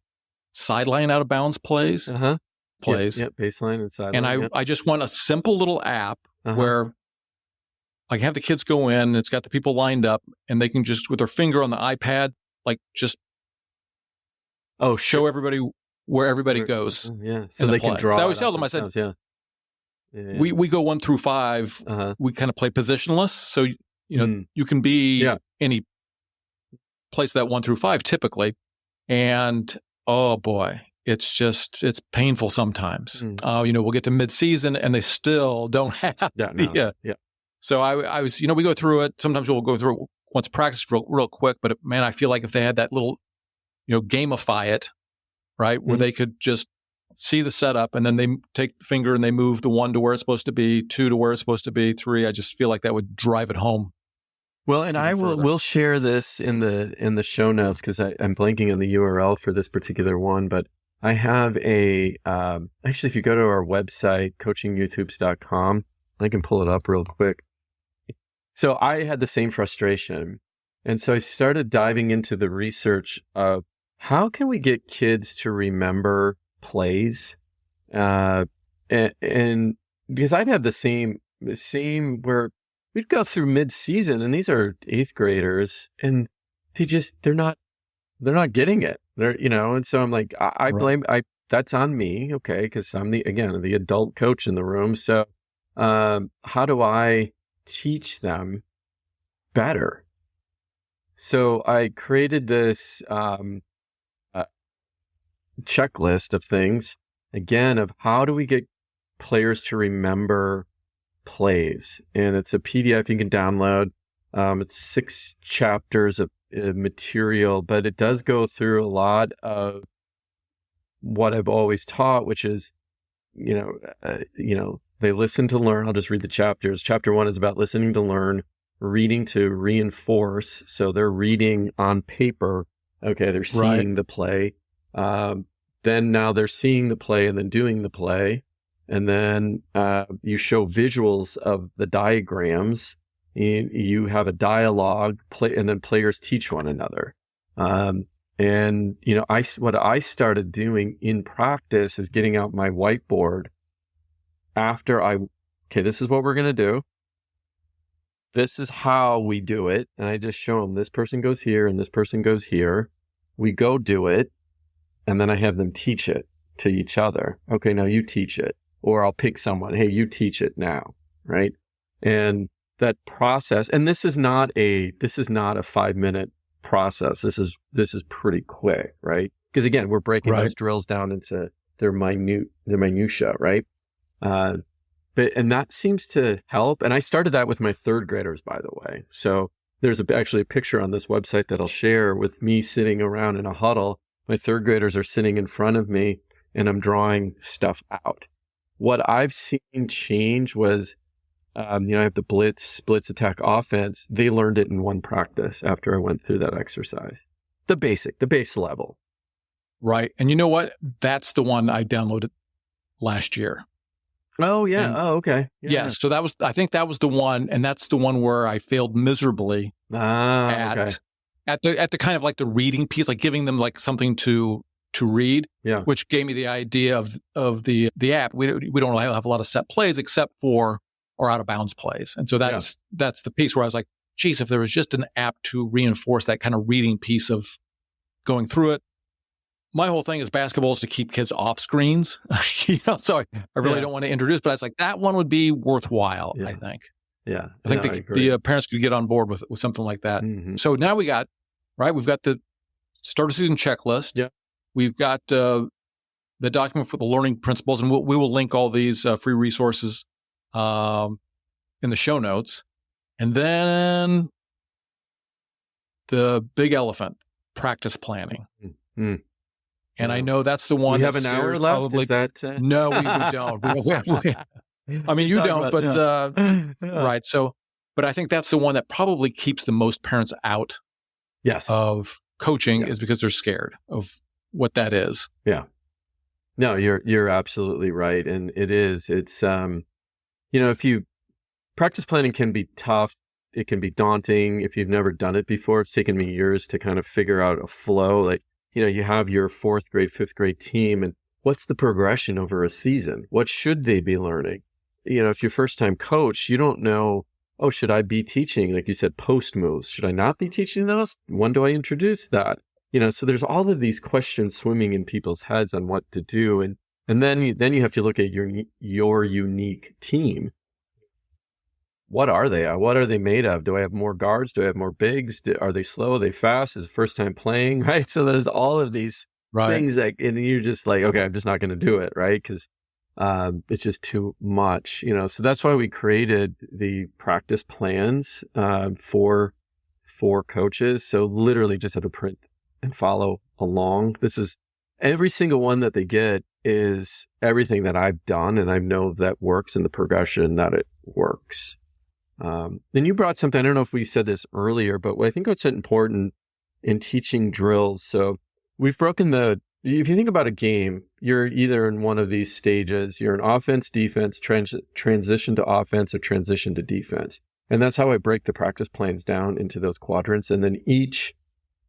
sideline out of bounds plays. Yep, baseline and sideline. And I just want a simple little app where I can have the kids go in and it's got the people lined up and they can just, with their finger on the iPad, like just show everybody where everybody goes. Yeah. So they can draw. So I always tell them, I said, we go 1 through 5. We kind of play positionless. So, you can be any place that 1 through 5 typically. And oh boy, it's painful sometimes. We'll get to mid-season and they still don't have So I was, we go through it. Sometimes we'll go through it once practice real quick, but man, I feel like if they had that little, gamify it, right? Where they could just see the setup and then they take the finger and they move the 1 to where it's supposed to be, 2 to where it's supposed to be, 3. I just feel like that would drive it home. Well, and we'll share this in the show notes because I'm blanking on the URL for this particular one, but I have actually, if you go to our website, coachingyoutubes.com, I can pull it up real quick. So I had the same frustration. And so I started diving into the research of how can we get kids to remember plays? And because I'd have the same where we'd go through mid-season and these are 8th graders and they're not getting it. And so I'm like, I blame, that's on me. Okay. Cause I'm the adult coach in the room. So, how do I teach them better? So I created this, checklist of things, again, of how do we get players to remember plays. And it's a PDF you can download. It's 6 chapters of material, but it does go through a lot of what I've always taught, which is, they listen to learn. I'll just read the chapters. Chapter 1 is about listening to learn, reading to reinforce. So they're reading on paper. Okay. They're seeing the play. Then now they're seeing the play and then doing the play. And then, you show visuals of the diagrams. You have a dialogue and then players teach one another. What I started doing in practice is getting out my whiteboard after this is what we're going to do. This is how we do it. And I just show them this person goes here and this person goes here. We go do it. And then I have them teach it to each other. Okay, now you teach it. Or I'll pick someone. Hey, you teach it now. Right. And that process, and this is not a 5-minute process. This is pretty quick, right? Because again, we're breaking those drills down into their minutia, right? And that seems to help. And I started that with my 3rd graders, by the way. So there's actually a picture on this website that I'll share with me sitting around in a huddle. My 3rd graders are sitting in front of me and I'm drawing stuff out. What I've seen change was, I have the blitz attack offense. They learned it in one practice after I went through that exercise. The base level. Right. And you know what? That's the one I downloaded last year. Oh, yeah. Okay. Yeah. So I think that was the one. And that's the one where I failed miserably at the kind of like the reading piece, like giving them like something to read, which gave me the idea of the app. We don't really have a lot of set plays except for our out of bounds plays. And so that's the piece where I was like, geez, if there was just an app to reinforce that kind of reading piece of going through it. My whole thing is basketball is to keep kids off screens. So I really don't want to introduce, but I was like, that one would be worthwhile, I think. Yeah. I think the parents could get on board with something like that. Mm-hmm. So now we've got the start of season checklist. Yeah. We've got the document for the learning principles, and we will link all these free resources in the show notes. And then the big elephant, practice planning. Mm-hmm. And I know that's the one. We have an hour left. Probably, is that, No, we don't. I mean, you don't, but right. So, but I think that's the one that probably keeps the most parents out. Yes. Of coaching is because they're scared of what that is. Yeah. No, you're absolutely right, and it's if practice planning can be tough. It can be daunting if you've never done it before. It's taken me years to kind of figure out a flow. Like, you have your 4th grade, 5th grade team, and what's the progression over a season? What should they be learning? If you're first time coach, you don't know, oh, should I be teaching, like you said, post moves? Should I not be teaching those? When do I introduce that? So there's all of these questions swimming in people's heads on what to do. And then you have to look at your unique team. What are they? What are they made of? Do I have more guards? Do I have more bigs? Are they slow? Are they fast? Is it first time playing? Right. So there's all of these things and you're just like, okay, I'm just not going to do it. Right. Because it's just too much, so that's why we created the practice plans for coaches. So literally just have to print and follow along. This is every single one that they get is everything that I've done and I know that works in the progression that it works. Then you brought something, I don't know if we said this earlier, but I think what's important in teaching drills. So we've broken if you think about a game, you're either in one of these stages, you're in offense, defense, transition to offense, or transition to defense. And that's how I break the practice plans down into those quadrants. And then each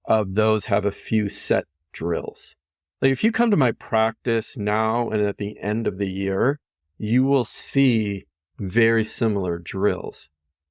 of those have a few set drills. Like if you come to my practice now and at the end of the year, you will see very similar drills.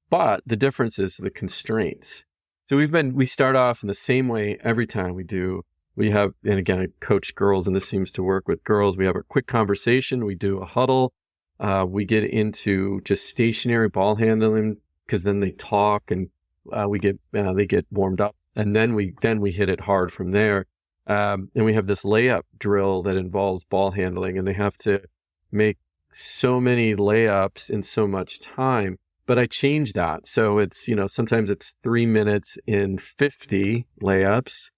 But the difference is the constraints. So we start off in the same way every time we have, and again, I coach girls and this seems to work with girls. We have a quick conversation. We do a huddle. We get into just stationary ball handling because then they talk and they get warmed up. And then we hit it hard from there. And we have this layup drill that involves ball handling and they have to make so many layups in so much time. But I changed that. So it's, sometimes it's 3 minutes in 50 layups.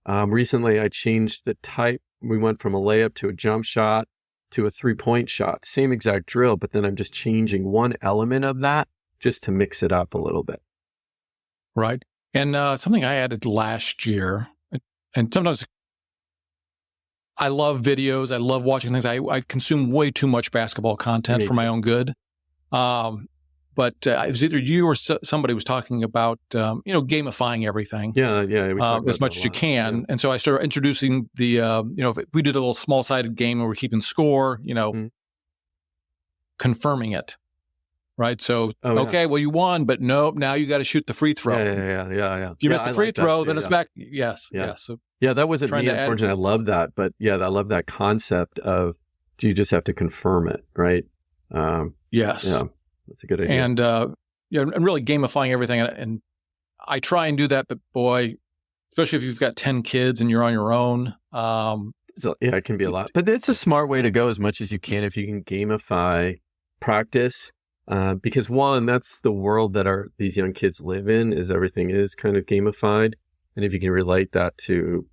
Recently I changed the type. We went from a layup to a jump shot to a 3-point shot. Same exact drill, but then I'm just changing one element of that just to mix it up a little bit. Right. And something I added last year, and sometimes I love videos. I love watching things. I consume way too much basketball content for my own good. But it was either you or somebody was talking about, gamifying everything. Yeah. As much as you can. Yeah. And so I started introducing the, if we did a little small-sided game where we're keeping score, confirming it. Right. So, well, you won, but nope, now you got to shoot the free throw. Yeah. If you miss the free throw, then it's back. Yes. Yeah. So that wasn't me, unfortunately. I love that. But I love that concept of you just have to confirm it. Right. Yes. Yeah. That's a good idea. And, and really gamifying everything. And I try and do that, but boy, especially if you've got 10 kids and you're on your own. It can be a lot, but it's a smart way to go as much as you can if you can gamify practice. Because one, that's the world that these young kids live in, is everything is kind of gamified. And if you can relate that to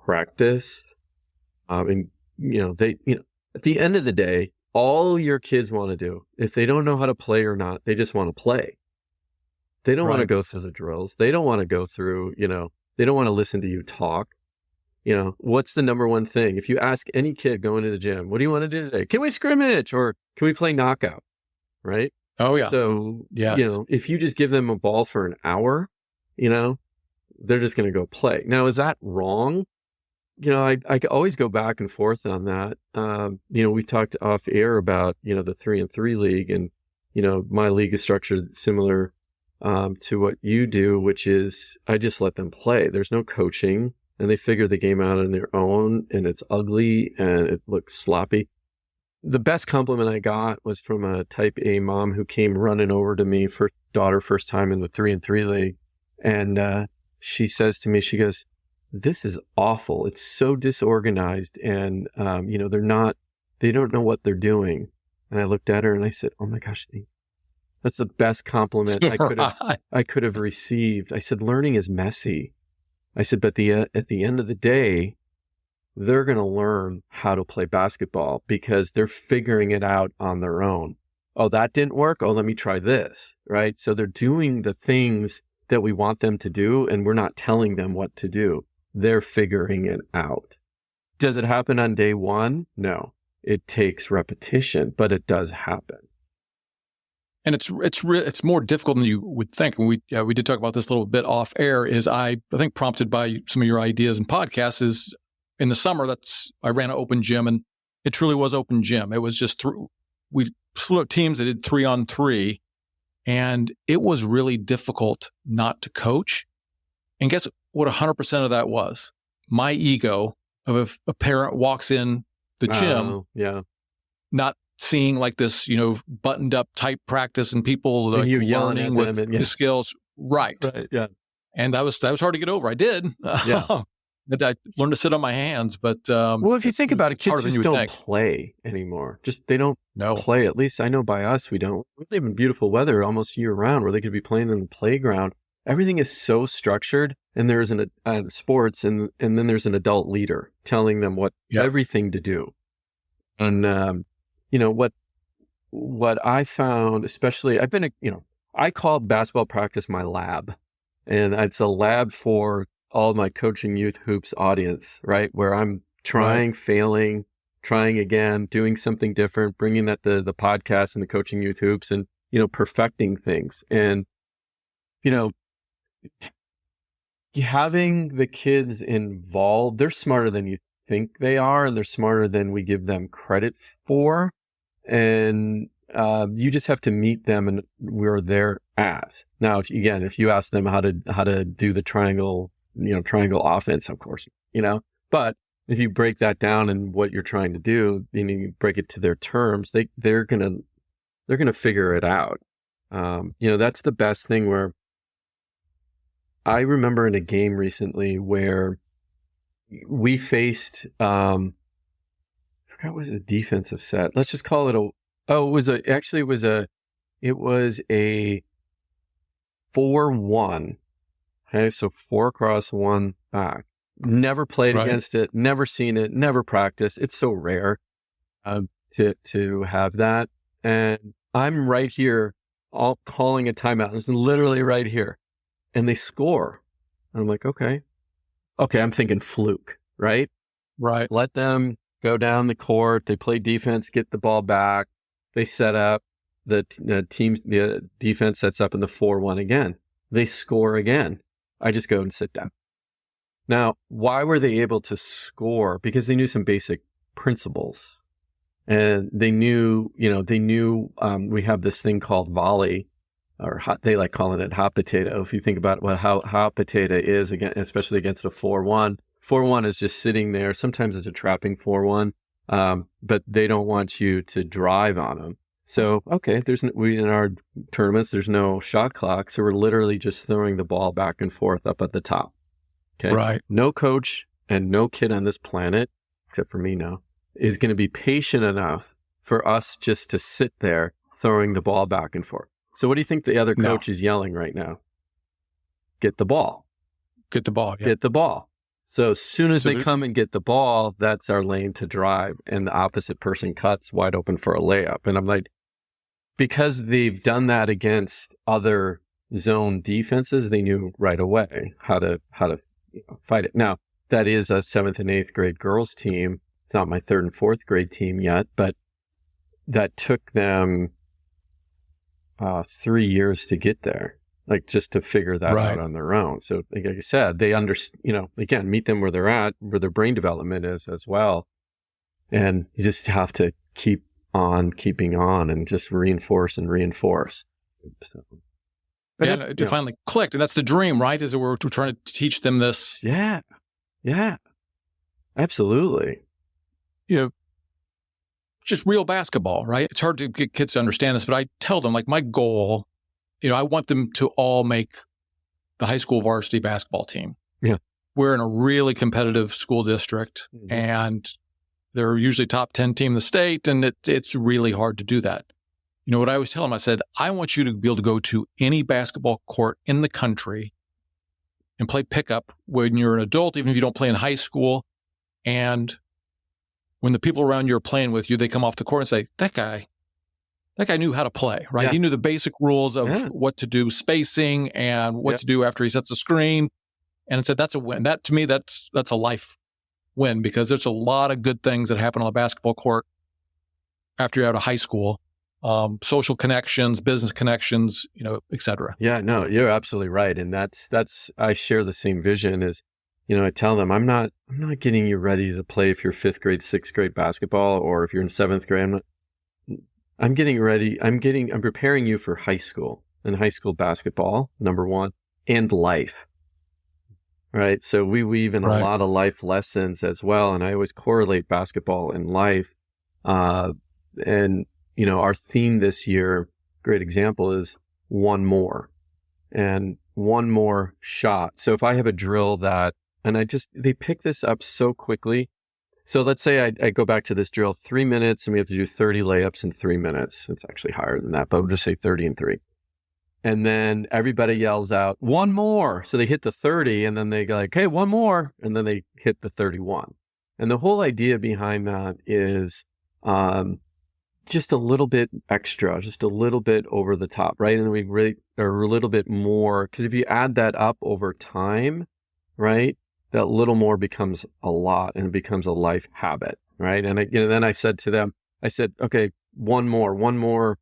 practice, at the end of the day, all your kids want to do, if they don't know how to play or not, they just want to play. They don't want to go through the drills. They don't want to go through, they don't want to listen to you talk. What's the number one thing? If you ask any kid going to the gym, what do you want to do today? Can we scrimmage or can we play knockout? Right? Oh, yeah. So, yes. If you just give them a ball for an hour, they're just going to go play. Now, is that wrong? I always go back and forth on that. We talked off air about, the 3-on-3 league, and, my league is structured similar to what you do, which is I just let them play. There's no coaching, and they figure the game out on their own, and it's ugly and it looks sloppy. The best compliment I got was from a type A mom who came running over to me daughter first time in the 3-on-3 league. And she says to me, she goes, this is awful. It's so disorganized, and they don't know what they're doing. And I looked at her and I said, "Oh my gosh, that's the best compliment I could have received." I said, "Learning is messy." I said, "But at the end of the day, they're going to learn how to play basketball because they're figuring it out on their own. Oh, that didn't work. Oh, let me try this." Right? So they're doing the things that we want them to do, and we're not telling them what to do. They're figuring it out. Does it happen on day one? No. It takes repetition, but it does happen. And it's more difficult than you would think. And we did talk about this a little bit off air. Is I think prompted by some of your ideas and podcasts is in the summer I ran an open gym, and it truly was open gym. It was just we split up teams that did 3-on-3, and it was really difficult not to coach. And guess what 100% of that was? My ego of if a parent walks in the gym, not seeing like this, buttoned up type practice and people like learning with the skills. Right. Yeah. And that was hard to get over. I did. Yeah. I learned to sit on my hands, but well, if you think about it, kids just don't play anymore. They don't play. At least I know by us, we don't. We live in beautiful weather almost year round, where they could be playing in the playground. Everything is so structured, and there's sports, and then there's an adult leader telling them everything to do. And what I found, especially, I call basketball practice my lab, and it's a lab for all my Coaching Youth Hoops audience, right? Where I'm trying, failing, trying again, doing something different, bringing that the podcast and the Coaching Youth Hoops, and, perfecting things. And, having the kids involved, they're smarter than you think they are, and they're smarter than we give them credit for. And you just have to meet them and where they're at. Now, if you ask them how to do the triangle offense, of course, but if you break that down and what you're trying to do, you break it to their terms, they're going to figure it out. That's the best thing. Where I remember in a game recently where we faced, I forgot what the defensive set. Let's just call it it was a 4-1. Okay, so 4 across, 1 back. Never played against it, never seen it, never practiced. It's so rare to have that. And I'm right here, all calling a timeout. It's literally right here. And they score. And I'm like, okay, I'm thinking fluke, right? Right. Let them go down the court. They play defense, get the ball back. They set up. The defense sets up in the 4-1 again. They score again. I just go and sit down. Now, why were they able to score? Because they knew some basic principles. And they knew we have this thing called volley, or they like calling it hot potato. If you think about how hot potato is, again, especially against a 4-1. 4-1 is just sitting there. Sometimes it's a trapping 4-1, but they don't want you to drive on them. So, okay, in our tournaments, there's no shot clock, so we're literally just throwing the ball back and forth up at the top. Okay, right. No coach and no kid on this planet, except for me now, is going to be patient enough for us just to sit there throwing the ball back and forth. So what do you think the other coach is yelling right now? Get the ball. Get the ball. Yeah. Get the ball. So as soon as they come and get the ball, that's our lane to drive, and the opposite person cuts wide open for a layup. And I'm like, because they've done that against other zone defenses, they knew right away how to fight it. Now, that is a 7th and 8th grade girls team. It's not my 3rd and 4th grade team yet, but that took them 3 years to get there, like just to figure that out on their own. So like I said, they again, meet them where they're at, where their brain development is as well. And you just have to keep on keeping on and just reinforce and reinforce. So, it finally clicked. And that's the dream, right? Is that we're trying to teach them this. Yeah. Yeah. Absolutely. Just real basketball, right? It's hard to get kids to understand this, but I tell them, like, my goal, I want them to all make the high school varsity basketball team. Yeah. we're in a really competitive school district, and they're usually top 10 team in the state, and it's really hard to do that. You know what I always tell them? I said, I want you to be able to go to any basketball court in the country and play pickup when you're an adult, even if you don't play in high school. And when the people around you are playing with you, they come off the court and say, that guy knew how to play, right? Yeah. He knew the basic rules of what to do, spacing, and what to do after he sets the screen. And I said, that's a win. That, to me, that's a life win, because there's a lot of good things that happen on a basketball court after you're out of high school. Social connections, business connections, et cetera. Yeah, no, you're absolutely right. And that's, I share the same vision as, I tell them, I'm not getting you ready to play if you're 5th grade, 6th grade basketball, or if you're in 7th grade. I'm getting ready. I'm preparing you for high school and high school basketball, number one, and life. Right. So we weave in a lot of life lessons as well. And I always correlate basketball and life. And, our theme this year, great example, is one more and one more shot. So if I have a drill they pick this up so quickly. So let's say I go back to this drill, 3 minutes, and we have to do 30 layups in 3 minutes. It's actually higher than that, but we'll just say 30 in 3. And then everybody yells out, one more. So they hit the 30, and then they go like, hey, one more. And then they hit the 31. And the whole idea behind that is just a little bit extra, just a little bit over the top, right? And we really are a little bit more, because if you add that up over time, right, that little more becomes a lot, and it becomes a life habit, right? And then I said to them, okay, one more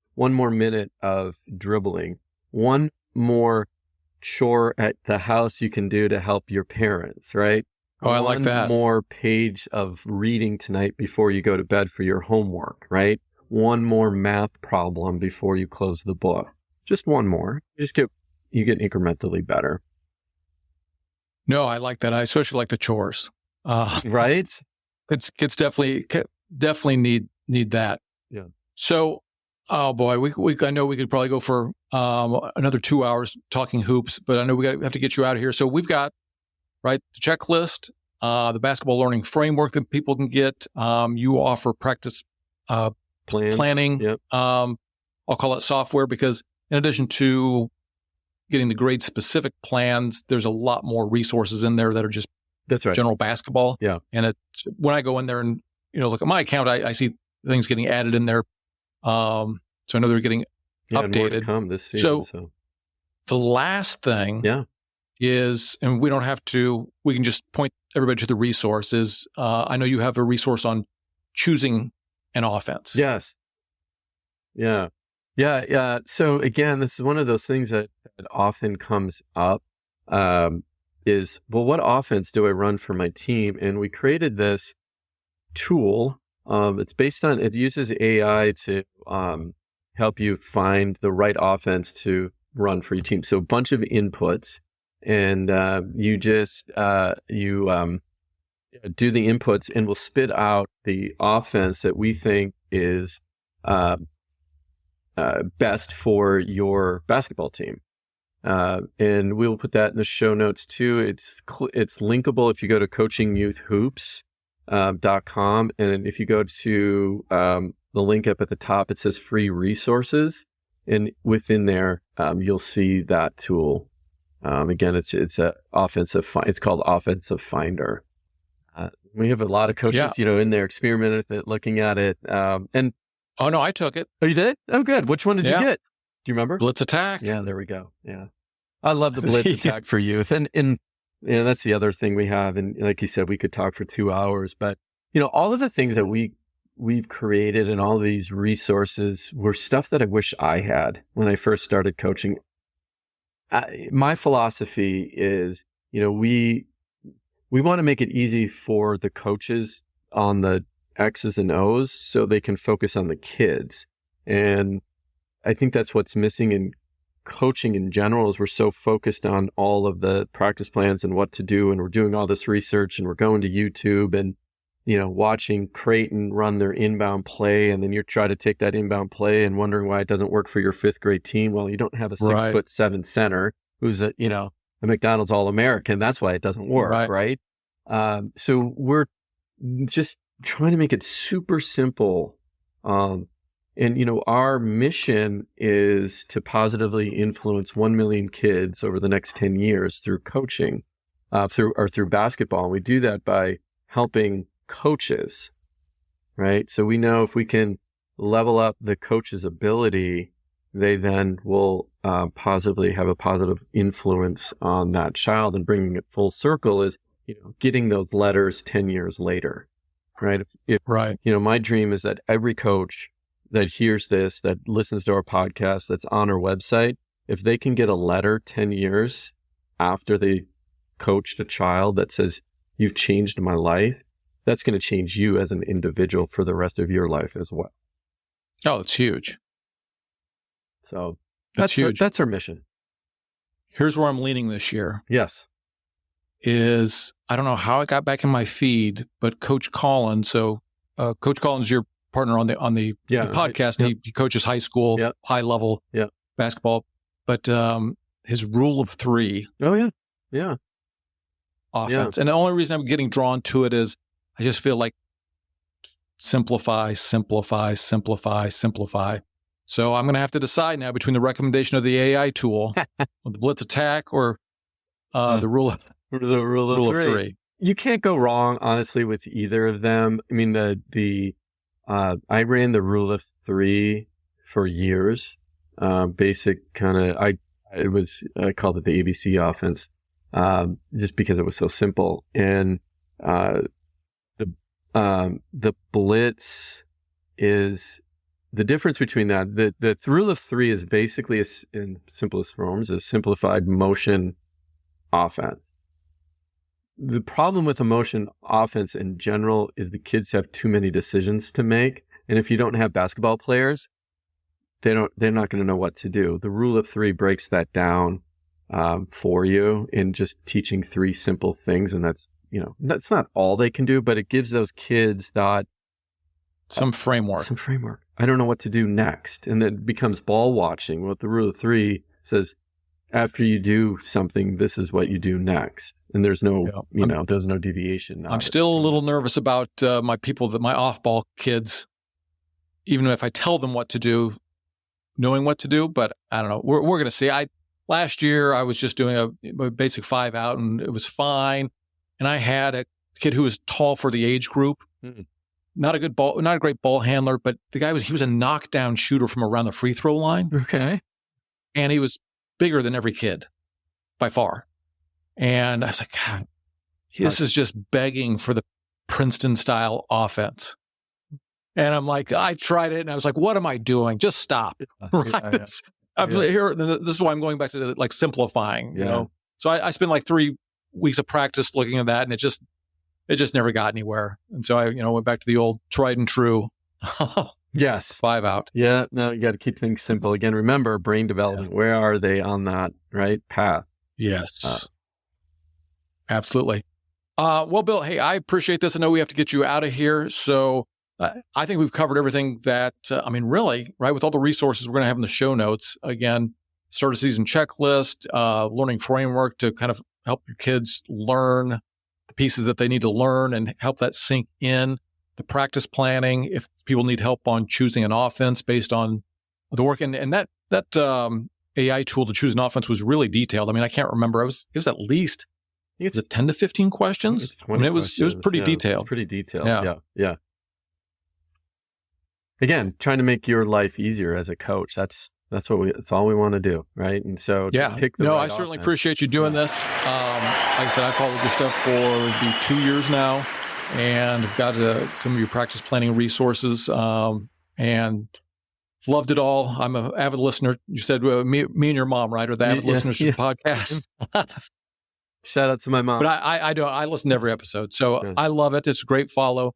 minute of dribbling, one more chore at the house you can do to help your parents, right? Oh, I like that. One more page of reading tonight before you go to bed for your homework, right? One more math problem before you close the book. Just one more. You get incrementally better. No, I like that. I especially like the chores. Right? Kids definitely need that. Yeah. So, oh boy, I know we could probably go for another 2 hours talking hoops, but I know we have to get you out of here. So we've got the checklist, the basketball learning framework that people can get. You offer practice planning. Yep. I'll call it software, because in addition to getting the grade specific plans, there's a lot more resources in there that are just general basketball. Yeah. And when I go in there and look at my account, I see things getting added in there. So I know they're getting updated. And more to come this season. So the last thing is, and we can just point everybody to the resources. I know you have a resource on choosing an offense. Yes. Yeah. Yeah. So again, this is one of those things that often comes up, is, well, what offense do I run for my team? And we created this tool. It uses AI to help you find the right offense to run for your team. So a bunch of inputs, and you just do the inputs, and we'll spit out the offense that we think is best for your basketball team. And we'll put that in the show notes too. It's linkable if you go to coachingyouthhoops.com. And if you go to the link up at the top, it says free resources. And within there, you'll see that tool. Again, it's it's called Offensive Finder. We have a lot of coaches, in there experimenting with it, looking at it. Oh no, I took it. Oh, you did? Oh, good. Which one did you get? Do you remember? Blitz Attack. Yeah, there we go. Yeah. I love the Blitz Attack for youth. And that's the other thing we have. And like you said, we could talk for 2 hours, but all of the things that we've created and all these resources were stuff that I wish I had when I first started coaching. My philosophy is, we want to make it easy for the coaches on the X's and O's so they can focus on the kids. And I think that's what's missing in coaching in general, is we're so focused on all of the practice plans and what to do. And we're doing all this research, and we're going to YouTube and, watching Creighton run their inbound play. And then you're trying to take that inbound play and wondering why it doesn't work for your 5th grade team. Well, you don't have a 6'7" center who's a a McDonald's All-American. That's why it doesn't work, right? So we're just trying to make it super simple. And, our mission is to positively influence 1 million kids over the next 10 years through coaching, through basketball. And we do that by helping coaches, right? So we know if we can level up the coach's ability, they then will positively have a positive influence on that child. And bringing it full circle is, getting those letters 10 years later, right? My dream is that every coach that hears this, that listens to our podcast, that's on our website, if they can get a letter 10 years after they coached a child that says, "You've changed my life," that's going to change you as an individual for the rest of your life as well. Oh, it's huge. So that's huge. That's our mission. Here's where I'm leaning this year. Yes. Is I don't know how it got back in my feed, but Coach Collins. So Coach Collins, your partner on the podcast, Yep. He coaches high school, high level basketball. But his rule of 3. Oh yeah. Offense. And the only reason I'm getting drawn to it is I just feel like simplify. So I'm going to have to decide now between the recommendation of the AI tool, or the Blitz Attack, or the rule of 3. You can't go wrong, honestly, with either of them. I mean, I ran the rule of 3 for years. Basic kind of, I called it the ABC offense, just because it was so simple. And the blitz is the difference between that. The rule of 3 is basically, in simplest forms, a simplified motion offense. The problem with a motion offense in general is the kids have too many decisions to make. And if you don't have basketball players, they're not going to know what to do. The rule of 3 breaks that down for you in just teaching 3 simple things. And that's not all they can do, but it gives those kids that some framework. I don't know what to do next. And then it becomes ball watching. What the rule of 3 says, after you do something, this is what you do next. And there's no, there's no deviation. I'm still a little nervous about my off-ball kids, even if I tell them what to do, knowing what to do, but I don't know. We're going to see. Last year, I was just doing a basic 5 out, and it was fine. And I had a kid who was tall for the age group. Not a great ball handler, but the guy was a knockdown shooter from around the free throw line. Okay. And he was bigger than every kid by far. And I was like, God, this is just begging for the Princeton style offense. And I'm like, I tried it and I was like, what am I doing? Just stop. Right? This is why I'm going back to simplifying, you know? So I spent like 3 weeks of practice looking at that, and it just never got anywhere. And so I, went back to the old tried and true. Yes. 5 out. Yeah. No, you got to keep things simple. Again, remember brain development. Yes. Where are they on that path? Yes. Absolutely. Well, Bill, hey, I appreciate this. I know we have to get you out of here. So I think we've covered everything that, really, right, with all the resources we're going to have in the show notes. Again, start a season checklist, learning framework to kind of help your kids learn the pieces that they need to learn and help that sink in. The practice planning, if people need help on choosing an offense based on the work. And that AI tool to choose an offense was really detailed. I can't remember. It was at least, was it 10 to 15 questions? It was pretty detailed. It's pretty detailed. Yeah. Again, trying to make your life easier as a coach. That's all we want to do, right? And so pick the right I certainly appreciate you doing this. Like I said, I followed your stuff for 2 years now, and I've got some of your practice planning resources, and loved it all. I'm an avid listener. You said me and your mom, right, are the avid listeners to the podcast. Shout out to my mom. But I listen to every episode, so I love it. It's a great follow.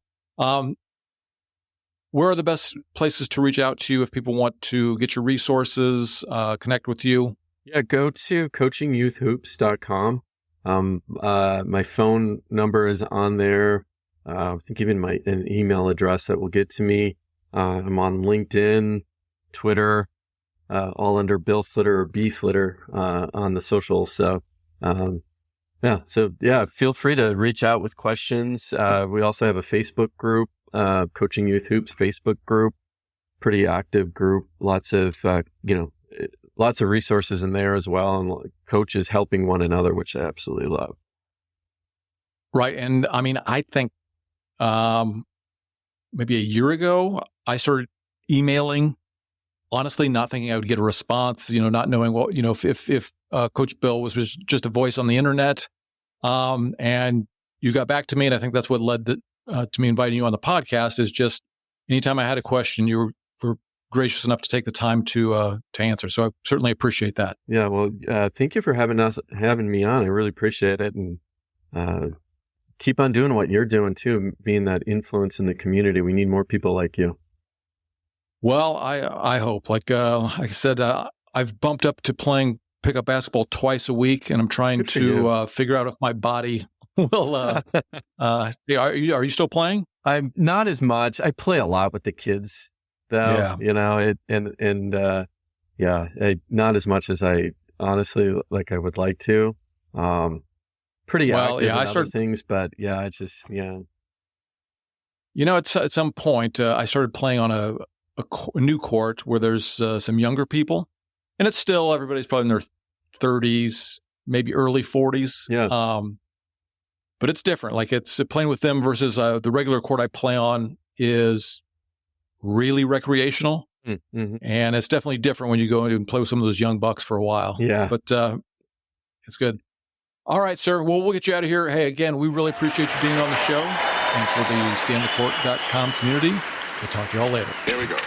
Where are the best places to reach out to you if people want to get your resources, connect with you? Yeah, go to coachingyouthhoops.com. My phone number is on there. I think even an email address that will get to me. I'm on LinkedIn, Twitter, all under Bill Flitter or B Flitter on the socials. So Feel free to reach out with questions. We also have a Facebook group, Coaching Youth Hoops Facebook group, pretty active group. Lots of resources in there as well, and coaches helping one another, which I absolutely love. Right. And I mean, I think maybe a year ago, I started emailing, honestly, not thinking I would get a response, not knowing what, if Coach Bill was just a voice on the internet. And you got back to me. And I think that's what led to me inviting you on the podcast, is just anytime I had a question, you were gracious enough to take the time to answer. So I certainly appreciate that. Yeah. Well, thank you for having me on. I really appreciate it. And, keep on doing what you're doing too, being that influence in the community. We need more people like you. Well, I hope. Like I said, I've bumped up to playing pickup basketball twice a week, and I'm trying to figure out if my body will. Are you still playing? I'm not as much. I play a lot with the kids, though. Yeah. Not as much as I honestly I would like to. Pretty active in other things, but at some point, I started playing on a new court where there's some younger people, and it's still, everybody's probably in their 30s, maybe early 40s. Yeah. But it's different. Like, it's playing with them versus the regular court I play on is really recreational. Mm-hmm. And it's definitely different when you go and play with some of those young bucks for a while. Yeah. But it's good. All right, sir. Well, we'll get you out of here. Hey, again, we really appreciate you being on the show. And for the StayOnTheCourt.com community, we'll talk to you all later. Here we go.